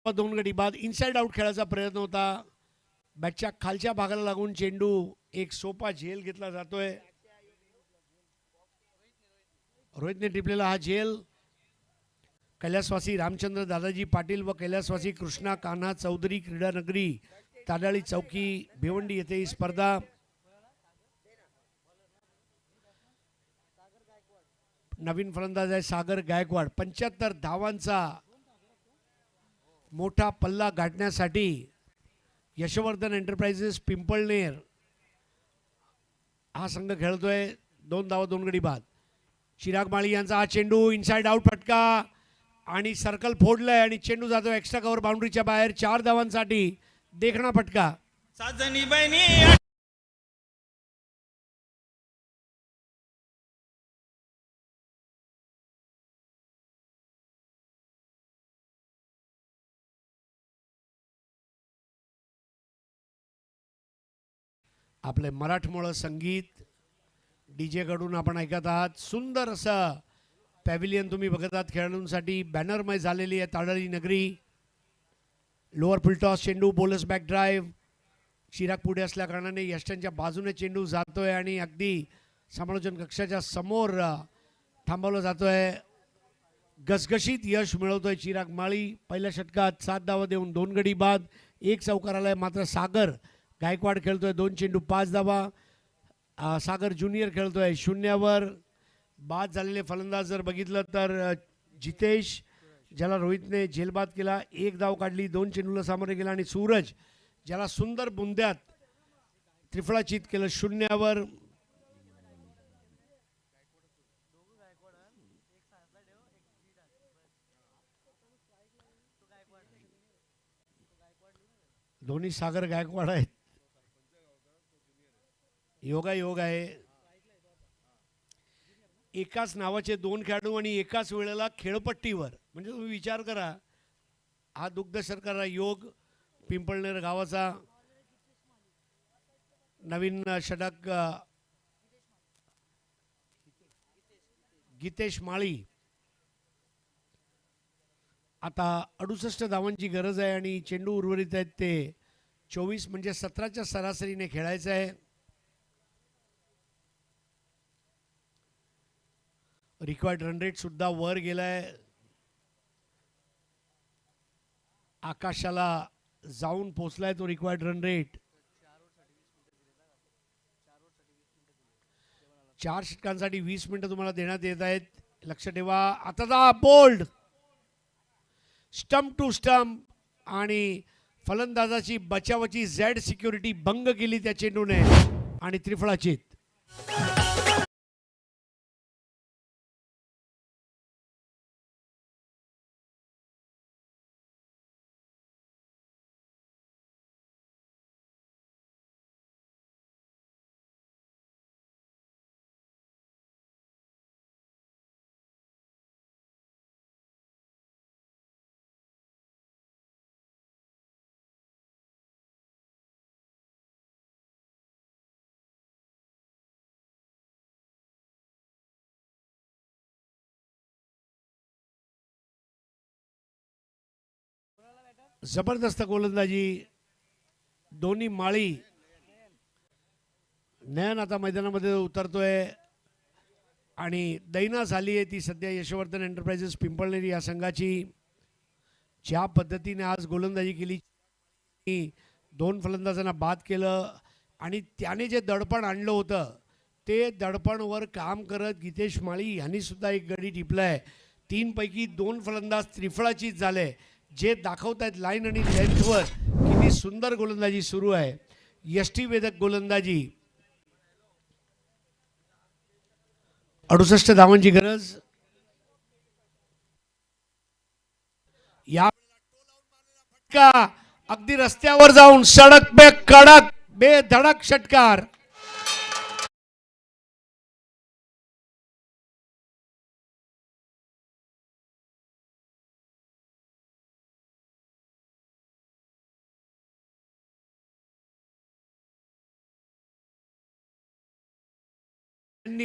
दोन गडी बाद. इनसाइड आउट खेळायचा प्रयत्न होता. बॅटच्या खालच्या भागाला लागून चेंडू एक सोपा झेल घेतला जातोय. रोहितने टिपलेला हा झेल. कैलासवासी रामचंद्र दादाजी पाटील व कैलासवासी कृष्णा कान्हा चौधरी क्रीडा नगरी ताडाळी चौकी भिवंडी येथे ही स्पर्धा. नवीन फलंदाज आहे सागर गायकवाड. 75 धावांचा मोठा पल्ला गाठण्यासाठी यशवर्धन एंटरप्राइजेस पिंपळनेर हा संघ खेळतोय. 2 धावा 2 गडी बाद. चिराग माळी यांचा हा चेंडू इनसाइड आउट फटका आणि सर्कल फोडलंय आणि चेंडू जातो एक्स्ट्रा कव्हर बाउंड्रीच्या बाहेर. 4 धावांसाठी देखणा फटका. साजनी बहिणी आपले मराठमोळं संगीत डीजे कडून आपण ऐकत आहात. सुंदर असं पॅव्हिलियन तुम्ही बघत आहात. खेळाडूंसाठी बॅनरमय झालेली आहे ताडाळी नगरी. लोअर फुलटॉस चेंडू, बोलस बॅक ड्राईव्ह. चिराग पुढे असल्या कारणाने यष्टांच्या बाजूने चेंडू जातोय आणि अगदी समालोचन कक्षाच्या समोर थांबवला जातोय. घसघशीत यश मिळवतोय चिराग माळी. पहिल्या षटकात 7 धावा देऊन 2 गडी बाद, 1 चौकार आलाय. मात्र सागर गायकवाड खेळतोय 2 चेंडू 5 धावा. सागर ज्युनियर खेळतोय 0वर. बाद झालेले फलंदाज जर बघितलं तर जितेश, ज्याला रोहितने झेलबाद केला, 1 धाव काढली, 2 चेंडूला सामोरे गेला. आणि सूरज, ज्याला सुंदर बुंद्यात त्रिफळाचीत केलं 0वर. दोन्ही सागर गायकवाड आहेत. योगायोग आहे. एकाच नावाचे 2 खेळाडू आणि एकाच वेळेला खेळपट्टीवर. म्हणजे तुम्ही विचार करा, हा दुग्ध शर्करा योग पिंपळनेर गावाचा. नवीन षटक गीतेश माळी. आता 68 धावांची गरज आहे आणि चेंडू उर्वरित आहेत ते 24 म्हणजे 17च्या सरासरीने खेळायचं आहे. रिक्वायर्ड रन रेट सुद्धा वर गेलाय. आकाशाला जाऊन पोचलाय तो रिक्वायर्ड रन रेट. 4 षटकांसाठी 20 मिनिटं तुम्हाला देण्यात येत आहेत. लक्ष ठेवा. आता बोल्ड स्टंप टू स्टंप आणि फलंदाजाची बचावाची झेड सिक्युरिटी भंग केली त्या चेंडूने आणि त्रिफळाचीत. जबरदस्त गोलंदाजी दोन्ही माळी. नयन आता मैदानामध्ये उतरतोय आणि दैना झाली आहे ती सध्या यशवर्धन एंटरप्राइजेस पिंपळनेरी या संघाची. ज्या पद्धतीने आज गोलंदाजी केली, 2 फलंदाजांना बाद केलं आणि त्याने जे दडपण आणलं होतं ते दडपणवर काम करत गीतेश माळी यांनी सुद्धा एक गडी टिपलाय. 3 पैकी 2 फलंदाज त्रिफळाचीच झाले, जे दाखवत आहेत लाईन आणि लेंथवर किती सुंदर गोलंदाजी सुरू आहे. यष्टीवेधक गोलंदाजी. 68 धावांची गरज. या फटका अगदी रस्त्यावर जाऊन सडक पे कडक बेधडक षटकार.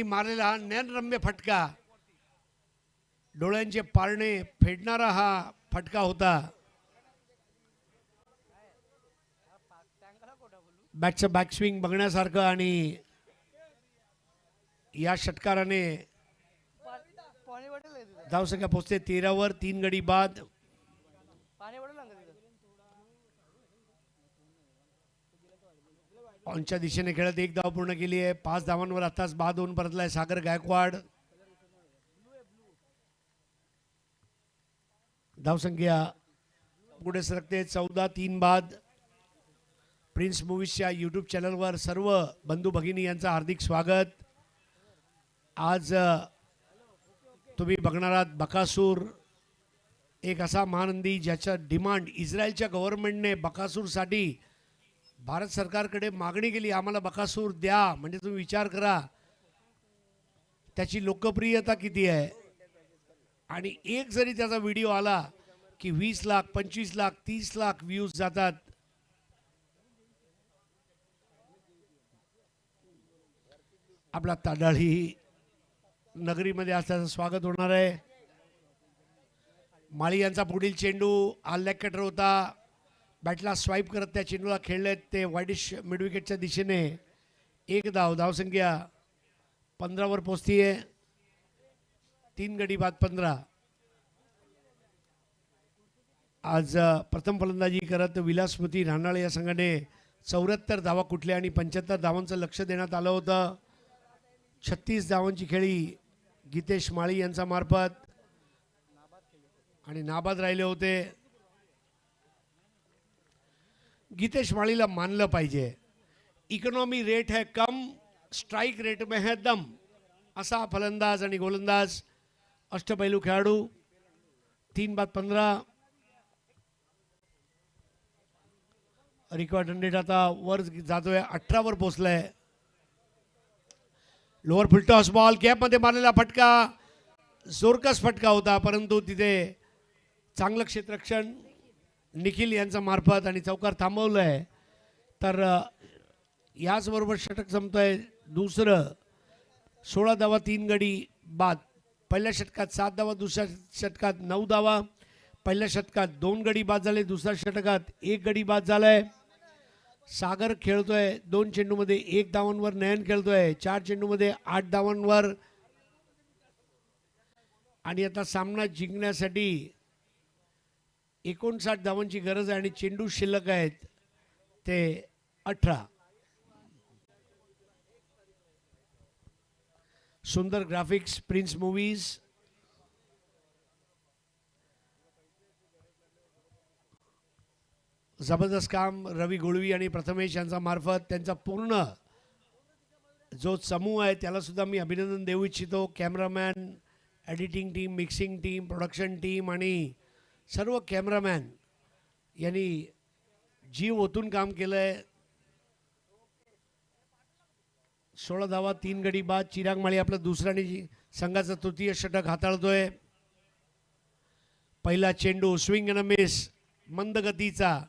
मारलेला हा नयनरम्य फटका, डोळ्यांचे पारणे फेडणारा हा फटका होता. बॅटचं बॅकस्विंग बघण्यासारखं आणि या षटकाराने धावसंख्या पोहोचते 13 वर. 3 गडी बाद. ऑनच्या दिशेने खेळत 1 धाव पूर्ण केली आहे. 5 धावांवर आताच बाद होऊन परतलाय सागर गायकवाड. धावसंख्या पुढे सरकते 14. 3 बाद. प्रिन्स मूवीजच्या यूट्यूब चॅनलवर सर्व बंधू भगिनी यांचं हार्दिक स्वागत. आज तुम्ही बघणार आहात बकासूर, एक असा महानंदी ज्याचा डिमांड इस्रायलच्या गव्हर्नमेंटने बकासूरसाठी भारत सरकारकडे मागणी केली, आम्हाला बकासूर द्या. म्हणजे तुम्ही विचार करा त्याची लोकप्रियता किती आहे. आणि एक जरी त्याचा व्हिडिओ आला की 20 लाख 25 लाख 30 लाख व्ह्यूज जातात. आपला ताडाळी नगरीमध्ये आज त्याचं स्वागत होणार आहे. माळी यांचा पुढील चेंडू हा लेग कटर होता. बॅटला स्वाईप करत त्या चेंडूला खेळलेत ते वाईडिश मिडविकेटच्या दिशेने. 1 धाव. धावसंख्या 15 वर पोचतीये. 3 गडी बाद 15. आज प्रथम फलंदाजी करत विलासमती रानाळे या संघाने 74 धावा कुठल्या आणि 75 धावांचं लक्ष देण्यात आलं होतं. 36 धावांची खेळी गीतेश माळी यांचा मार्फत आणि नाबाद राहिले होते. गीतेश माळीला मानलं पाहिजे. इकॉनॉमी रेट है कम, स्ट्राइक रेट में है दम, असा फलंदाज आणि गोलंदाज अष्टपैलू खेळाडू. 3 बाद 15. रिकॉर्ड रन रेट आता वर जातोय 18 वर पोहोचलाय. लोअर फुलटॉस बॉल गॅपमध्ये मारलेला फटका, जोरकस फटका होता, परंतु तिथे चांगलं क्षेत्ररक्षण निखिल यांचा मार्फत आणि चौकार थांबवलंय. तर याचबरोबर षटक संपतोय दुसरं. 16 धावा 3 गडी बाद. पहिल्या षटकात 7 धावा, दुसऱ्या षटकात 9 धावा. पहिल्या षटकात 2 गडी बाद झाले, दुसऱ्या षटकात 1 गडी बाद झालाय. सागर खेळतोय 2 चेंडूमध्ये 1 धावांवर. नयन खेळतोय 4 चेंडूमध्ये 8 धावांवर. आणि आता सामना जिंकण्यासाठी 59 धावांची गरज आहे आणि चेंडू शिल्लक आहेत ते 18. सुंदर ग्राफिक्स, प्रिन्स मूवीज. जबरदस्त काम रवी गुळवी आणि प्रथमेश यांचा मार्फत. त्यांचा पूर्ण जो समूह आहे त्याला सुद्धा मी अभिनंदन देऊ इच्छितो. Cameraman, editing team, mixing team, production team आणि सर्व कॅमेरामॅन यांनी जीव ओतून काम केलं आहे. 16 धावा, 3 गडी बाद. चिराग माळी आपलं दुसरं आणि संघाचं तृतीय षटक हाताळतोय. पहिला चेंडू स्विंग अँड मिस, मंद गतीचा.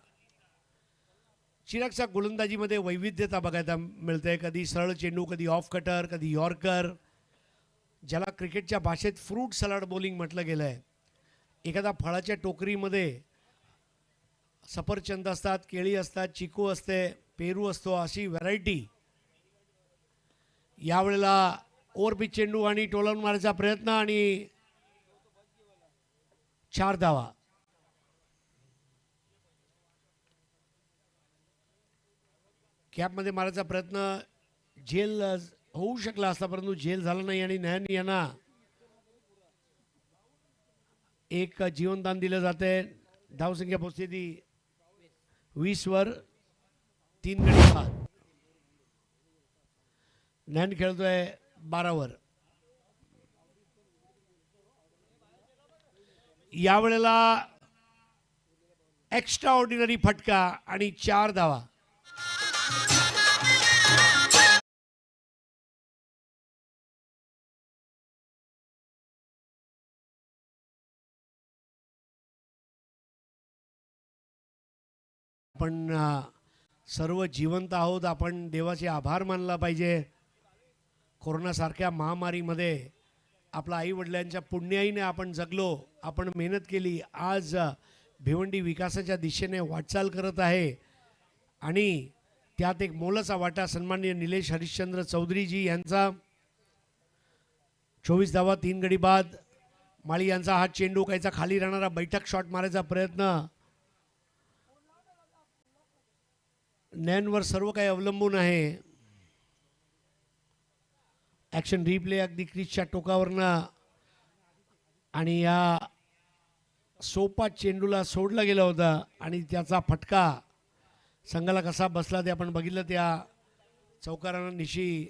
चिरागच्या गोलंदाजीमध्ये वैविध्यता बघायला मिळते. कधी सरळ चेंडू, कधी ऑफ कटर, कधी यॉर्कर, ज्याला क्रिकेटच्या भाषेत फ्रूट सलाड बॉलिंग म्हटलं गेलं आहे. एखादा फळाच्या टोकरीमध्ये सफरचंद असतात, केळी असतात, चिकू असते, पेरू असतो, अशी व्हरायटी. यावेळेला ओव्हरपिच चेंडू आणि टोलावून मारायचा प्रयत्न आणि 4 धावा. कॅपमध्ये मारायचा प्रयत्न झेल होऊ शकला असता, परंतु झेल झाला नाही आणि नयन यांना एक जीवनदान दिलं जाते. धावसंख्या पोहोचते ती 20 वर. 3 गडी बाद. नयन खेळतोय 12 वर. यावेळेला एक्स्ट्रा ऑर्डिनरी फटका आणि 4 धावा. आपण सर्व जिवंत आहोत. आपण देवाचे आभार मानला पाहिजे. कोरोनासारख्या महामारीमध्ये आपल्या आईवडिलांच्या पुण्याईने आपण जगलो, आपण मेहनत केली. आज भिवंडी विकासाच्या दिशेने वाटचाल करत आहे आणि त्यात एक मोलाचा वाटा सन्माननीय निलेश हरिश्चंद्र चौधरीजी यांचा. 24 धावा, 3 गडी बाद. माळी यांचा हा चेंडू कायचा खाली राहणारा बैठक शॉट मारायचा प्रयत्न. नयनवर सर्व काही अवलंबून आहे. ॲक्शन रिप्ले अगदी क्रीजच्या टोकावरनं आणि या सोपा चेंडूला सोडला गेला होता आणि त्याचा फटका संघाला कसा बसला ते आपण बघितलं. त्या चौकारानं निशी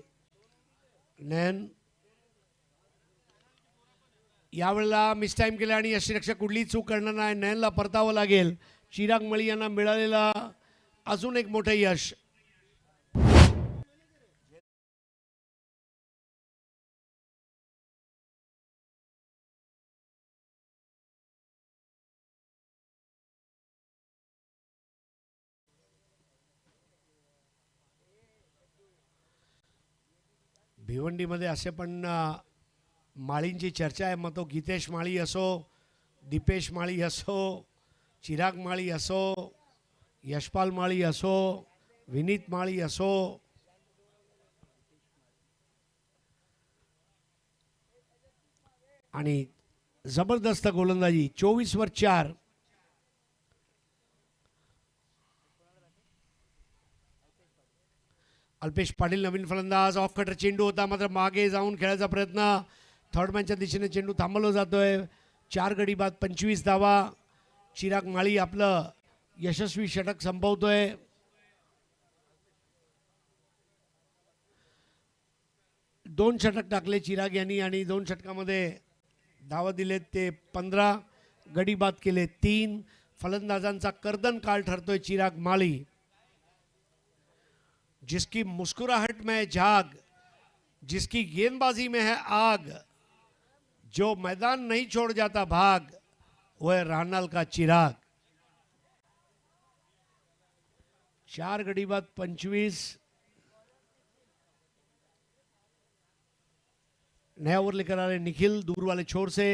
नयन यावेळेला मिसटाईम केला आणि यष्टीरक्षक कुठलीही चूक करणार नाही. नयनला परतावं लागेल. चिराग मळी यांना मिळालेला अजून एक मोठं यश. भिवंडीमध्ये असे पण माळींची चर्चा आहे. मग तो गीतेश माळी असो, दीपेश माळी असो, चिराग माळी असो, यशपाल माळी असो, विनीत माळी असो, आणि जबरदस्त गोलंदाजी. 24 वर 4. अल्पेश पाटील नवीन फलंदाज. ऑफ कटर चेंडू होता, मात्र मागे जाऊन खेळायचा प्रयत्न. थर्ड मॅनच्या दिशेने चेंडू थांबवला जातोय. 4 गडी बाद, 25 धावा. चिराग माळी आपलं यशस्वी षटक संपवतोय. दोन षटक टाकले चिराग यांनी आणि 2 षटकामध्ये धावा दिलेत ते 15. गडी बाद केले 3. फलंदाजांचा कर्दन काळ ठरतोय चिराग माळी. जिसकी मुस्कुराहट में झाग, जिसकी गेंदबाजी में है आग, जो मैदान नहीं छोड़ जाता भाग, वह राहनाल का चिराग. 4 गडी बाद 25. नया ओवर लेकर आ रहे निखिल दूर वाले छोर से.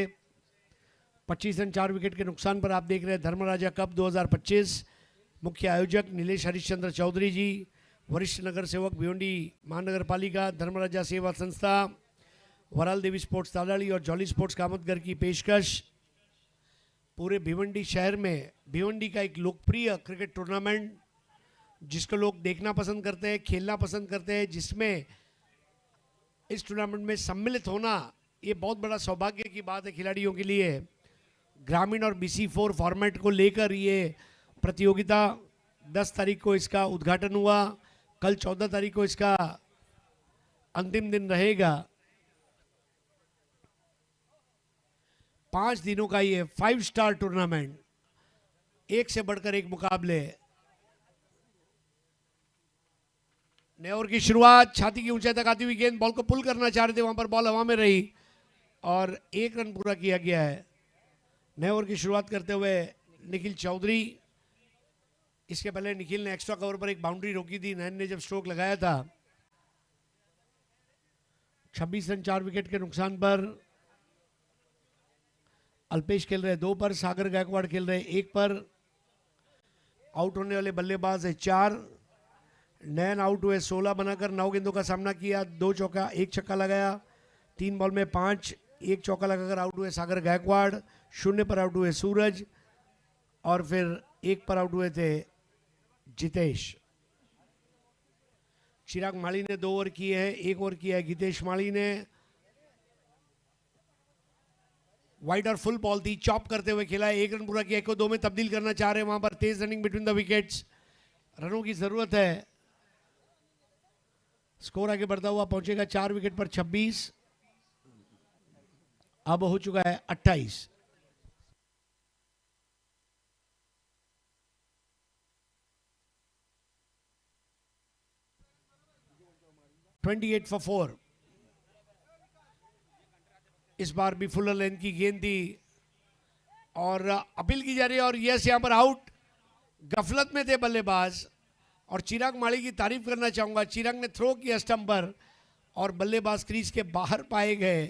25 रन 4 विकेट के नुकसान पर। आप देख रहे हैं धर्मराजा कप 2025। मुख्य आयोजक नीलेश हरिश्चंद्र चौधरी जी, वरिष्ठ नगर सेवक भिवंडी महानगर पालिका, धर्मराजा सेवा संस्था, वराल देवी स्पोर्ट्स तालाड़ी और जॉली स्पोर्ट्स कामतगर की पेशकश। पूरे भिवंडी शहर में भिवंडी का एक लोकप्रिय क्रिकेट टूर्नामेंट जिसको लोग देखना पसंद करते हैं, खेलना पसंद करते हैं, जिसमें इस टूर्नामेंट में सम्मिलित होना ये बहुत बड़ा सौभाग्य की बात है खिलाड़ियों के लिए। ग्रामीण और BC4 फॉर्मेट को लेकर ये प्रतियोगिता 10 तारीख को इसका उद्घाटन हुआ। कल 14 तारीख को इसका अंतिम दिन रहेगा। 5 दिनों का ये 5 स्टार टूर्नामेंट, एक से बढ़कर एक मुकाबले। नए ओवर की शुरुआत, छाती की ऊंचाई तक आती हुई गेंद, बॉल को पुल करना चाह रहे थे, वहां पर बॉल हवा में रही और 1 रन पूरा किया गया है। नए ओवर की शुरुआत करते हुए निखिल चौधरी। इसके पहले निखिल ने एक्स्ट्रा कवर पर एक बाउंड्री रोकी थी, नैन ने जब स्ट्रोक लगाया था। 26 रन 4 विकेट के नुकसान पर। अल्पेश खेल रहे 2 पर, सागर गायकवाड़ खेल रहे 1 पर। आउट होने वाले बल्लेबाज है 4। नैन आउट हुए 16 बनाकर 9 गेंदों का सामना किया, 2 चौका 1 छक्का लगाया। 3 बॉल में 5, 1 चौका लगाकर आउट हुए सागर गायकवाड़। 0 पर आउट हुए सूरज और फिर 1 पर आउट हुए थे जितेश। चिराग माली ने 2 ओवर किए हैं, 1 ओवर किया है गीतेश माली ने। वाइड और फुल बॉल थी, चॉप करते हुए खेला है, 1 रन पूरा किया। 1 को 2 में तब्दील करना चाह रहे हैं, वहां पर तेज रनिंग बिटवीन द विकेट्स, रनों की जरूरत है। स्कोर आगे बढ़ता हुआ पहुंचेगा 4 विकेट पर 26, अब हो चुका है 28। (28 for 4). इस बार भी फुल लेंथ की गेंद थी और अपील की जा रही है और यस यहां पर आउट। गफलत में थे बल्लेबाज और चिराग माली की तारीफ करना चाहूंगा। चिराग ने थ्रो किया स्टंप पर और बल्लेबाज क्रीज के बाहर पाए गए।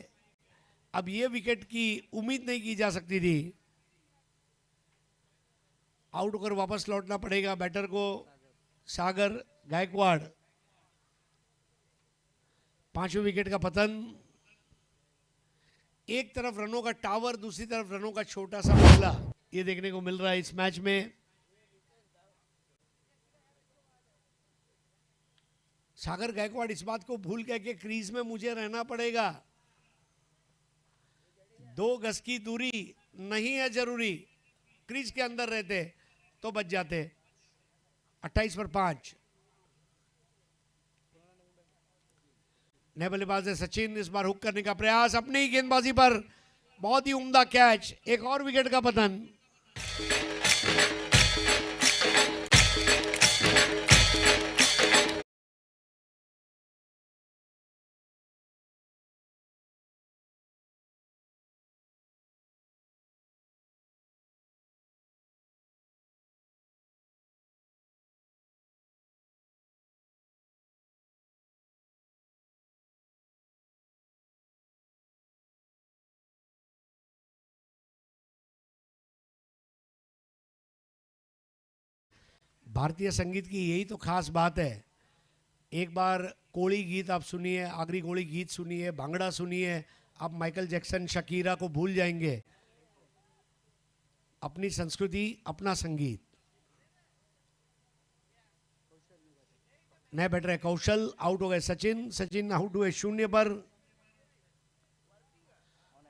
अब ये विकेट की उम्मीद नहीं की जा सकती थी। आउट होकर वापस लौटना पड़ेगा बैटर को, सागर गायकवाड़। 5वें विकेट का पतन। एक तरफ रनों का टावर, दूसरी तरफ रनों का छोटा सा बंगला, ये देखने को मिल रहा है इस मैच में। सागर गायकवाड़ इस बात को भूल गए कि क्रीज में मुझे रहना पड़ेगा, 2 गज की दूरी नहीं है जरूरी। क्रीज के अंदर रहते तो बच जाते। 28 पर 5। नए बल्लेबाज है सचिन। इस बार हुक करने का प्रयास, अपनी ही गेंदबाजी पर बहुत ही उम्दा कैच। 1 और विकेट का पतन। भारतीय संगीत की यही तो खास बात है। एक बार कोली गीत आप सुनिए, आगरी कोली गीत सुनिए, भांगड़ा सुनिए, आप माइकल जैक्सन, शकीरा को भूल जाएंगे। अपनी संस्कृति, अपना संगीत। नए बैटर है कौशल। आउट हो गए सचिन। सचिन आउट हुए 0 पर,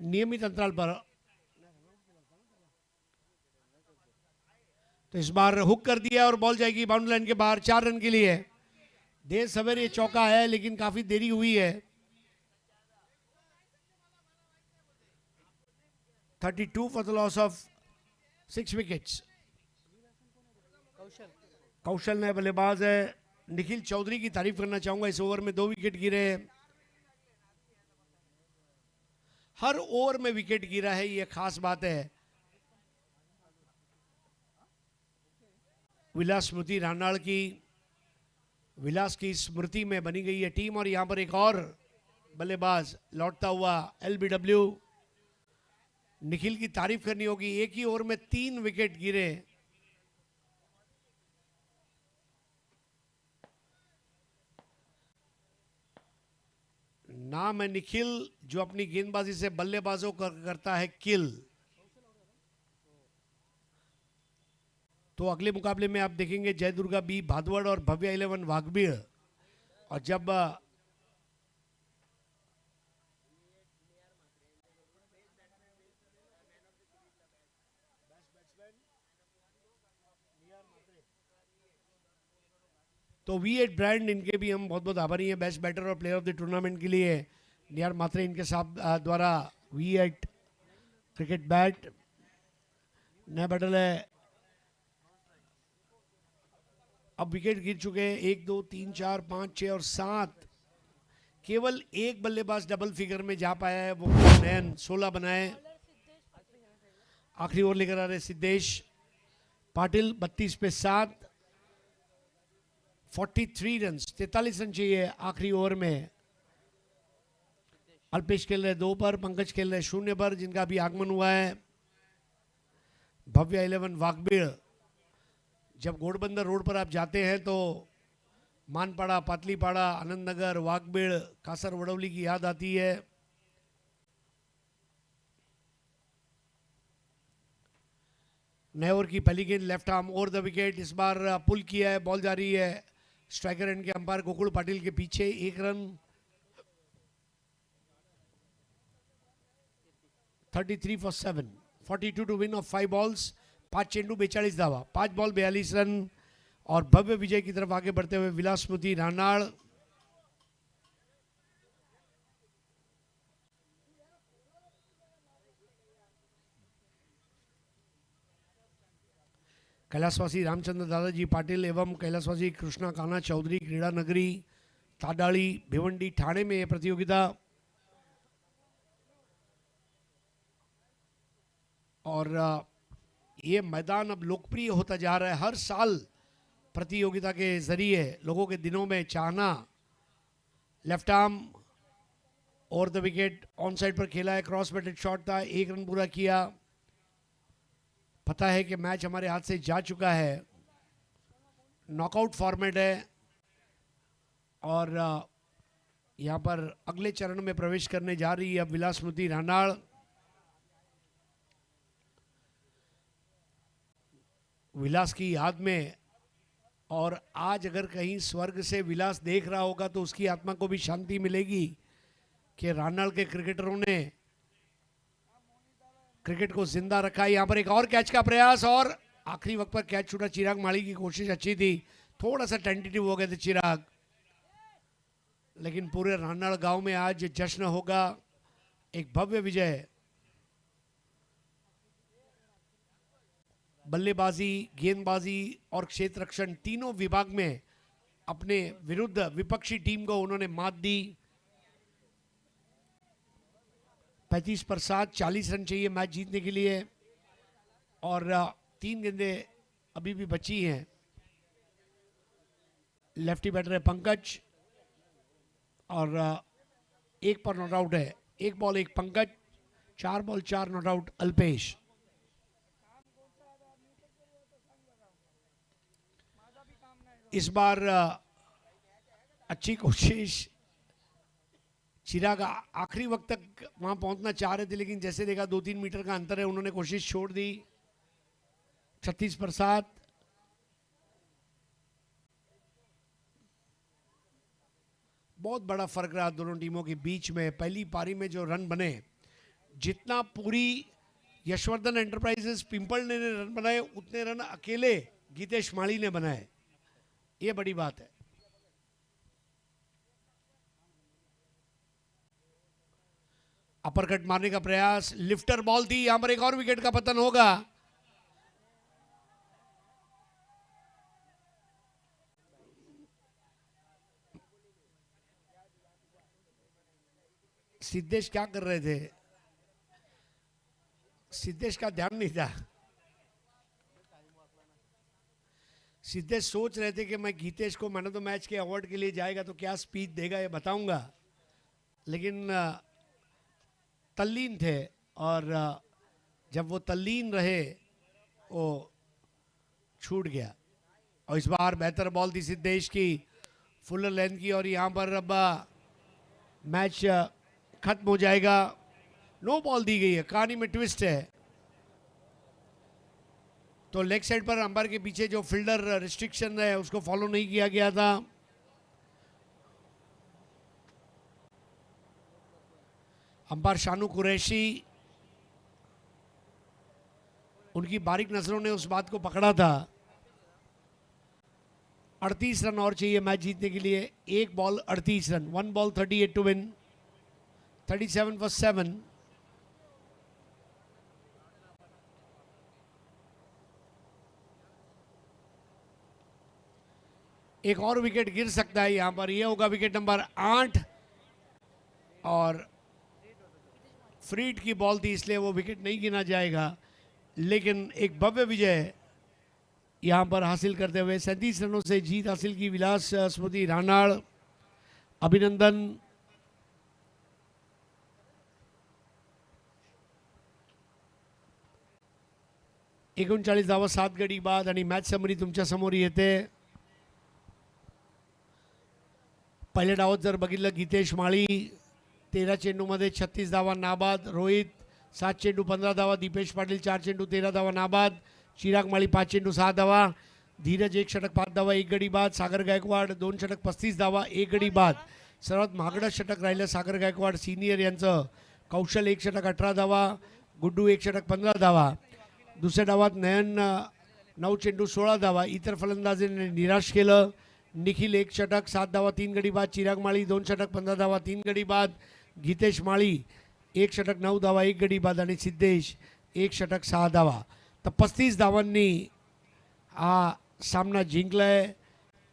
नियमित अंतराल पर। तो इस बार हुक कर दिया और बॉल जाएगी बाउंड्री लाइन के बाहर 4 रन के लिए। देर सवेरे चौका है लेकिन काफी देरी हुई है। 32 for the loss of 6 wickets. Kaushal नए बल्लेबाज है। निखिल चौधरी की तारीफ करना चाहूंगा, इस ओवर में 2 विकेट गिरे। हर ओवर में विकेट गिरा है, यह खास बात है। विलास स्मृति रानाड़ की, विलास की स्मृति में बनी गई है टीम। और यहां पर एक और बल्लेबाज लौटता हुआ LBW। निखिल की तारीफ करनी होगी, एक ही ओवर में 3 विकेट गिरे। नाम है निखिल, जो अपनी गेंदबाजी से बल्लेबाजों को करता है किल। तो अगले मुकाबले में आप देखेंगे जय दुर्गा बी भादवड़ और भव्य 11 वाघबीड़। और जब तो V8 ब्रांड, इनके भी हम बहुत बहुत आभारी हैं, बेस्ट बैटर और प्लेयर ऑफ द टूर्नामेंट के लिए निहार मात्रे इनके साथ द्वारा V8 क्रिकेट बैट। नया बैटल है। अब विकेट गिर चुके हैं 1 2 3 4 5 6 और 7। केवल एक बल्लेबाज डबल फिगर में जा पाया है, वो नयन 16 बनाए। आखिरी ओवर लेकर आ रहे सिद्धेश पाटिल, 32 पे 7, 43 रन, 43 रन चाहिए आखिरी ओवर में। अल्पेश खेल रहे 2 पर, पंकज खेल रहे 0 पर, जिनका भी आगमन हुआ है। भव्य 11 वाघबीड़। जब घोड़बंदर रोड पर आप जाते हैं तो मानपाड़ा, पातलीपाड़ा, आनंद नगर, वाघबीड़, कासर वडौली की याद आती है। नए ओवर की पहली गेंद left arm over the wicket. इस बार पुल किया है, बॉल जा रही है स्ट्राइकर एंड के अंपायर गोकुल पाटिल के पीछे। 1 run. 33 for 7, 42 to win off 5 balls. 5 चेंडू 42 धावा, 5 बॉल 42 रन। और भव्य विजय की तरफ आगे बढ़ते हुए विलास स्मृति रानाड़। कैलाशवासी रामचंद्र दादाजी पाटिल एवं कैलाशवासी कृष्णा कान्हा चौधरी क्रीड़ा नगरी ताडाली भिवंडी ठाणे में यह प्रतियोगिता। और ये मैदान अब लोकप्रिय होता जा रहा है। हर साल प्रतियोगिता के जरिए लोगों के दिनों में चाहना। Left arm over the wicket, on side पर खेला है, क्रॉस बैटेड शॉट था, 1 रन पूरा किया। पता है कि मैच हमारे हाथ से जा चुका है, नॉकआउट फॉर्मेट है और यहाँ पर अगले चरण में प्रवेश करने जा रही है अब विलास स्मृति रानाड़। विलास की याद में, और आज अगर कहीं स्वर्ग से विलास देख रहा होगा तो उसकी आत्मा को भी शांति मिलेगी कि रानाड़ के क्रिकेटरों ने क्रिकेट को जिंदा रखा है। यहाँ पर एक और कैच का प्रयास और आखिरी वक्त पर कैच छूटा। चिराग माली की कोशिश अच्छी थी, थोड़ा सा टेंटेटिव हो गए थे चिराग, लेकिन पूरे रानाड़ गांव में आज जश्न होगा। एक भव्य विजय। बल्लेबाजी, गेंदबाजी और क्षेत्र रक्षण तीनों विभाग में अपने विरुद्ध विपक्षी टीम को उन्होंने मात दी। 35 पर 7, 40 रन चाहिए मैच जीतने के लिए। और 3 गेंदें अभी भी बची हैं। लेफ्टी बैटर है पंकज और 1 पर नॉट आउट है। 1 ball 1 Pankaj, 4 ball 4 not out Alpesh. इस बार अच्छी कोशिश। चिराग आखिरी वक्त तक वहां पहुंचना चाह रहे थे, लेकिन जैसे देखा 2-3 मीटर का अंतर है, उन्होंने कोशिश छोड़ दी। 36 पर 7। बहुत बड़ा फर्क रहा दोनों टीमों के बीच में। पहली पारी में जो रन बने, जितना पूरी यशवर्धन एंटरप्राइजेस पिंपल ने रन बनाए, उतने रन अकेले गीतेश माली ने बनाए। ये बड़ी बात है। अपर कट मारने का प्रयास, लिफ्टर बॉल थी, यहां पर एक और विकेट का पतन होगा। सिद्धेश क्या कर रहे थे? सिद्धेश का ध्यान नहीं था। सिद्धेश सोच रहे थे कि मैं गीतेश को मैन ऑफ द मैच के अवार्ड के लिए जाएगा तो क्या स्पीच देगा ये बताऊंगा, लेकिन तल्लीन थे और जब वो तल्लीन रहे वो छूट गया। और इस बार बेहतर बॉल थी सिद्धेश की, फुल लेंथ की, और यहाँ पर अब मैच खत्म हो जाएगा। नो बॉल दी गई है, कहानी में ट्विस्ट है। तो लेग साइड पर अंपायर के पीछे जो फील्डर रिस्ट्रिक्शन है उसको फॉलो नहीं किया गया था। अंपायर शानू कुरैशी, उनकी बारीक नजरों ने उस बात को पकड़ा था। 38 रन और चाहिए मैच जीतने के लिए। एक ball 38 run, 1 ball 38 to win, 37 for 7। एक और विकेट गिर सकता है यहां पर, यह होगा विकेट नंबर 8 और फ्रीड की बॉल थी इसलिए वो विकेट नहीं गिना जाएगा। लेकिन एक भव्य विजय यहां पर हासिल करते हुए 37 रनों से जीत हासिल की विलास स्मृति राणाड़, अभिनंदन। एकोणचाळीस धावा 7 गडी बाद आणि मॅच समरी तुमच्या समोर येते। पहिल्या डावात जर बघितलं गीतेश माळी 13 चेंडूमध्ये 36 धावा नाबाद, रोहित 7 चेंडू 15 धावा, दीपेश पाटील 4 चेंडू 13 धावा नाबाद, चिराग माळी 5 चेंडू 6 धावा, धीरज 1 षटक 5 धावा 1 गडी बाद, सागर गायकवाड 2 षटक 35 धावा 1 गडी बाद। सर्वात महागडं षटक राहिलं सागर गायकवाड सिनियर यांचं, कौशल 1 षटक 18 धावा, गुड्डू 1 षटक 15 धावा। दुसऱ्या डावात नयन 9 चेंडू 16 धावा, इतर फलंदाजांनी निराश केलं। निखिल 1 षटक 7 धावा 3 गडी बाद, चिराग माळी 2 षटक 15 धावा 3 गडी बाद, गीतेश माळी 1 षटक 9 धावा 1 गडी बाद आणि सिद्धेश 1 षटक 6 धावा। तर 35 धावांनी हा सामना जिंकलाय।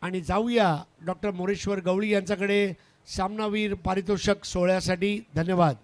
आणि जाऊया डॉक्टर मोरेश्वर गवळी यांच्याकडे सामनावीर पारितोषिक सोहळ्यासाठी। धन्यवाद।